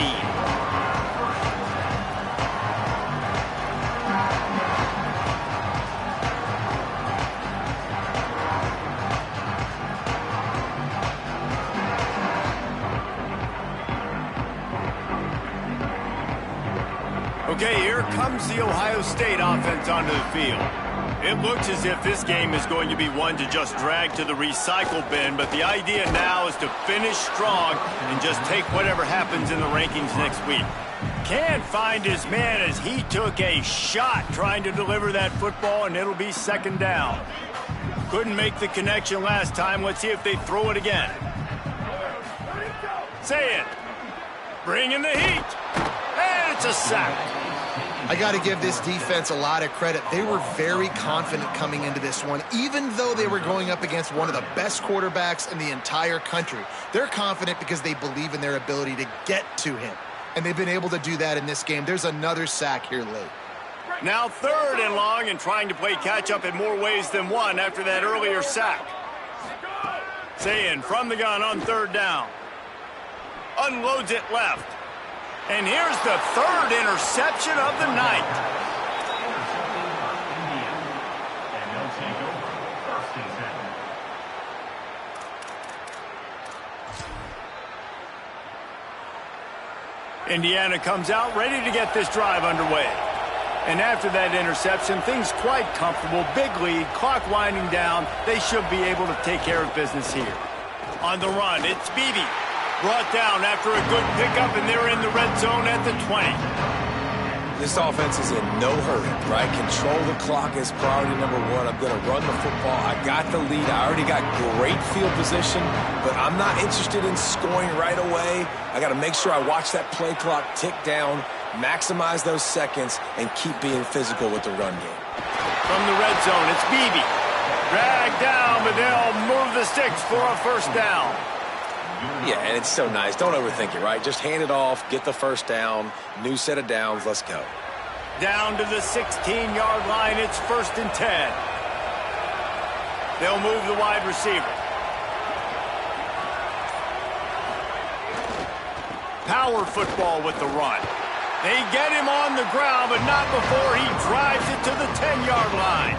Okay, here comes the Ohio State offense onto the field. It looks as if this game is going to be one to just drag to the recycle bin, but the idea now is to finish strong and just take whatever happens in the rankings next week. Can't find his man as he took a shot trying to deliver that football, and it'll be second down. Couldn't make the connection last time. Let's see if they throw it again. Say it. Bring in the heat. And it's a sack. I got to give this defense a lot of credit. They were very confident coming into this one, even though they were going up against one of the best quarterbacks in the entire country. They're confident because they believe in their ability to get to him, and they've been able to do that in this game. There's another sack here late. Now third and long and trying to play catch-up in more ways than one after that earlier sack. Sayin from the gun on third down. Unloads it left. And here's the third interception of the night. Indiana comes out ready to get this drive underway. And after that interception, things quite comfortable. Big lead, clock winding down. They should be able to take care of business here. On the run, it's Beebe. Brought down after a good pickup, and they're in the red zone at the 20. This offense is in no hurry, right? Control the clock is priority number one. I'm going to run the football. I got the lead. I already got great field position, but I'm not interested in scoring right away. I got to make sure I watch that play clock tick down, maximize those seconds, and keep being physical with the run game. From the red zone, it's Beebe. Dragged down, but they'll move the sticks for a first down. Yeah, and it's so nice. Don't overthink it, right? Just hand it off, get the first down, new set of downs, let's go. Down to the 16-yard line, it's 1st and 10. They'll move the wide receiver. Power football with the run. They get him on the ground, but not before he drives it to the 10-yard line.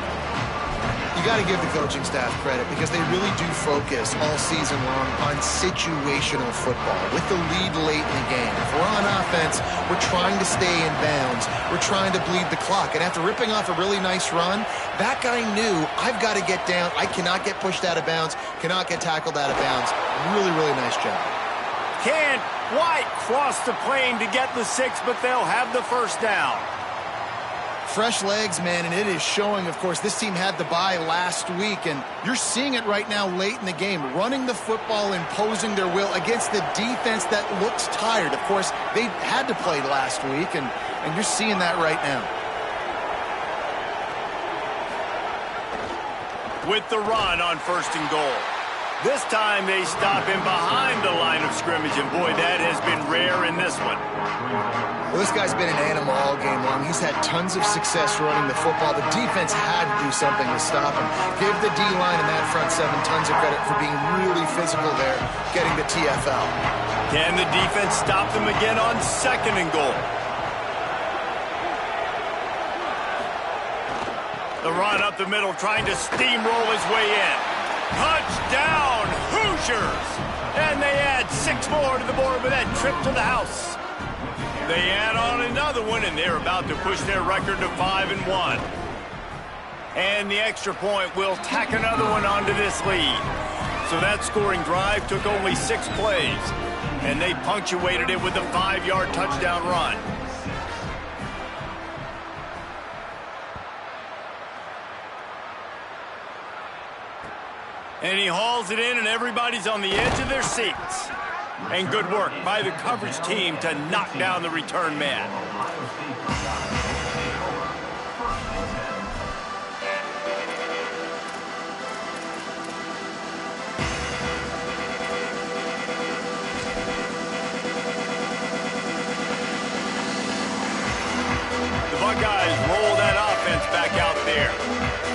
You got to give the coaching staff credit because they really do focus all season long on situational football with the lead late in the game. If we're on offense, we're trying to stay in bounds. We're trying to bleed the clock. And after ripping off a really nice run, that guy knew, I've got to get down. I cannot get pushed out of bounds, cannot get tackled out of bounds. Really, really nice job. Can't quite cross the plane to get the 6, but they'll have the first down. Fresh legs, man, and it is showing. Of course, this team had the bye last week, and you're seeing it right now late in the game, running the football, imposing their will against the defense that looks tired. Of course, they had to play last week, and you're seeing that right now. With the run on 1st and goal. This time they stop him behind the line of scrimmage, and boy, that has been rare in this one. Well, this guy's been an animal all game long. He's had tons of success running the football. The defense had to do something to stop him. Give the D-line and that front 7 tons of credit for being really physical there, getting the TFL. Can the defense stop them again on 2nd and goal? The run up the middle, trying to steamroll his way in. Touchdown, Hoosiers! And they add 6 more to the board with that trip to the house. They add on another one, and they're about to push their record to 5-1. And the extra point will tack another one onto this lead. So that scoring drive took only 6 plays, and they punctuated it with a 5-yard touchdown run. And he hauls it in, and everybody's on the edge of their seats. And good work by the coverage team to knock down the return man. The Buckeyes roll that offense back out there.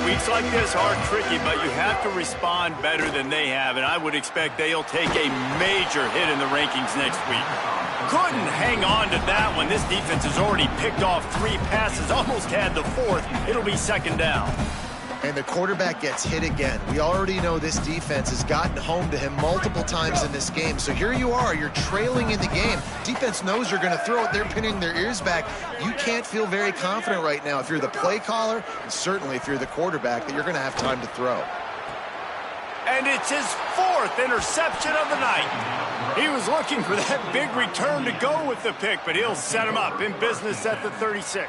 Weeks like this are tricky, but you have to respond better than they have, and I would expect they'll take a major hit in the rankings next week. Couldn't hang on to that one. This defense has already picked off 3 passes, almost had the 4th. It'll be 2nd down. And the quarterback gets hit again. We already know this defense has gotten home to him multiple times in this game. So here you are, you're trailing in the game. Defense knows you're going to throw it. They're pinning their ears back. You can't feel very confident right now if you're the play caller, and certainly if you're the quarterback, that you're going to have time to throw. And it's his 4th interception of the night. He was looking for that big return to go with the pick, but he'll set him up in business at the 36.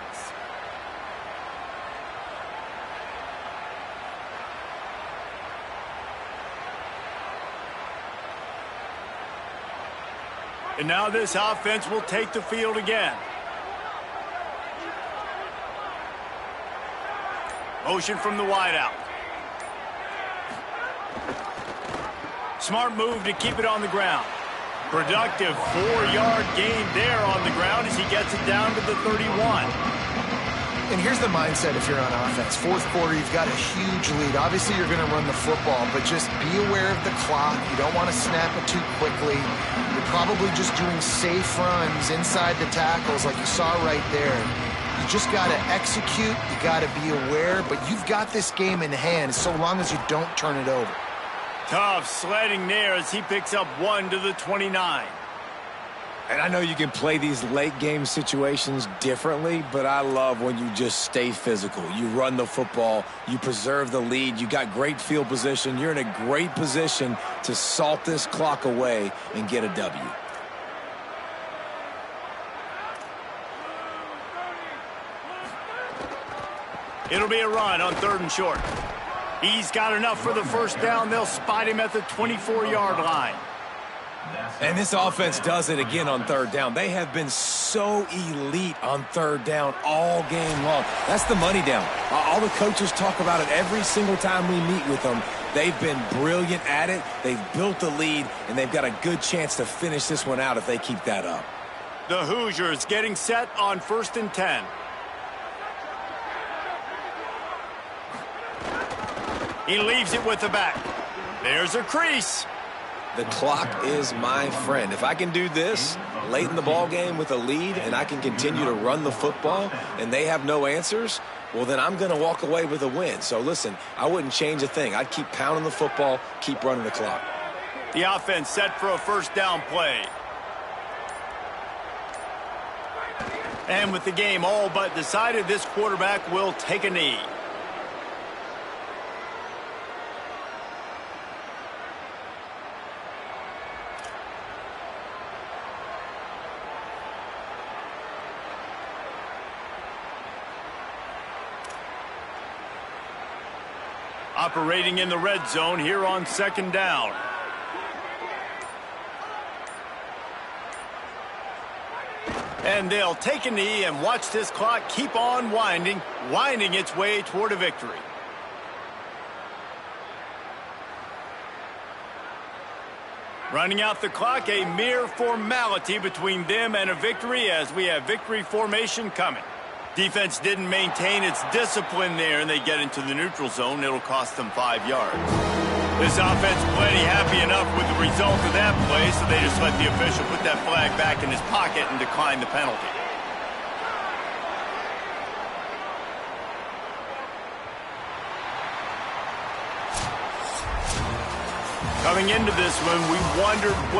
And now this offense will take the field again. Motion from the wideout. Smart move to keep it on the ground. Productive 4-yard gain there on the ground as he gets it down to the 31. And here's the mindset if you're on offense. 4th quarter, you've got a huge lead. Obviously, you're going to run the football, but just be aware of the clock. You don't want to snap it too quickly. You're probably just doing safe runs inside the tackles like you saw right there. You just got to execute. You got to be aware, but you've got this game in hand so long as you don't turn it over. Tough sledding there as he picks up 1 to the 29. And I know you can play these late game situations differently, but I love when you just stay physical. You run the football, you preserve the lead, you got great field position. You're in a great position to salt this clock away and get a W. It'll be a run on 3rd and short. He's got enough for the first down. They'll spot him at the 24-yard line. And this offense does it again on 3rd down. They have been so elite on 3rd down all game long. That's the money down. All the coaches talk about it every single time we meet with them. They've been brilliant at it. They've built the lead, and they've got a good chance to finish this one out if they keep that up. The Hoosiers getting set on 1st and 10. He leaves it with the back. There's a crease. The clock is my friend. If I can do this late in the ball game with a lead and I can continue to run the football and they have no answers, well, then I'm going to walk away with a win. So, listen, I wouldn't change a thing. I'd keep pounding the football, keep running the clock. The offense set for a first down play. And with the game all but decided, this quarterback will take a knee. Operating in the red zone here on 2nd down. And they'll take a knee and watch this clock keep on winding its way toward a victory. Running out the clock, a mere formality between them and a victory as we have victory formation coming. Defense didn't maintain its discipline there, and they get into the neutral zone. It'll cost them 5 yards. This offense plenty happy enough with the result of that play, so they just let the official put that flag back in his pocket and decline the penalty. Coming into this one, we wondered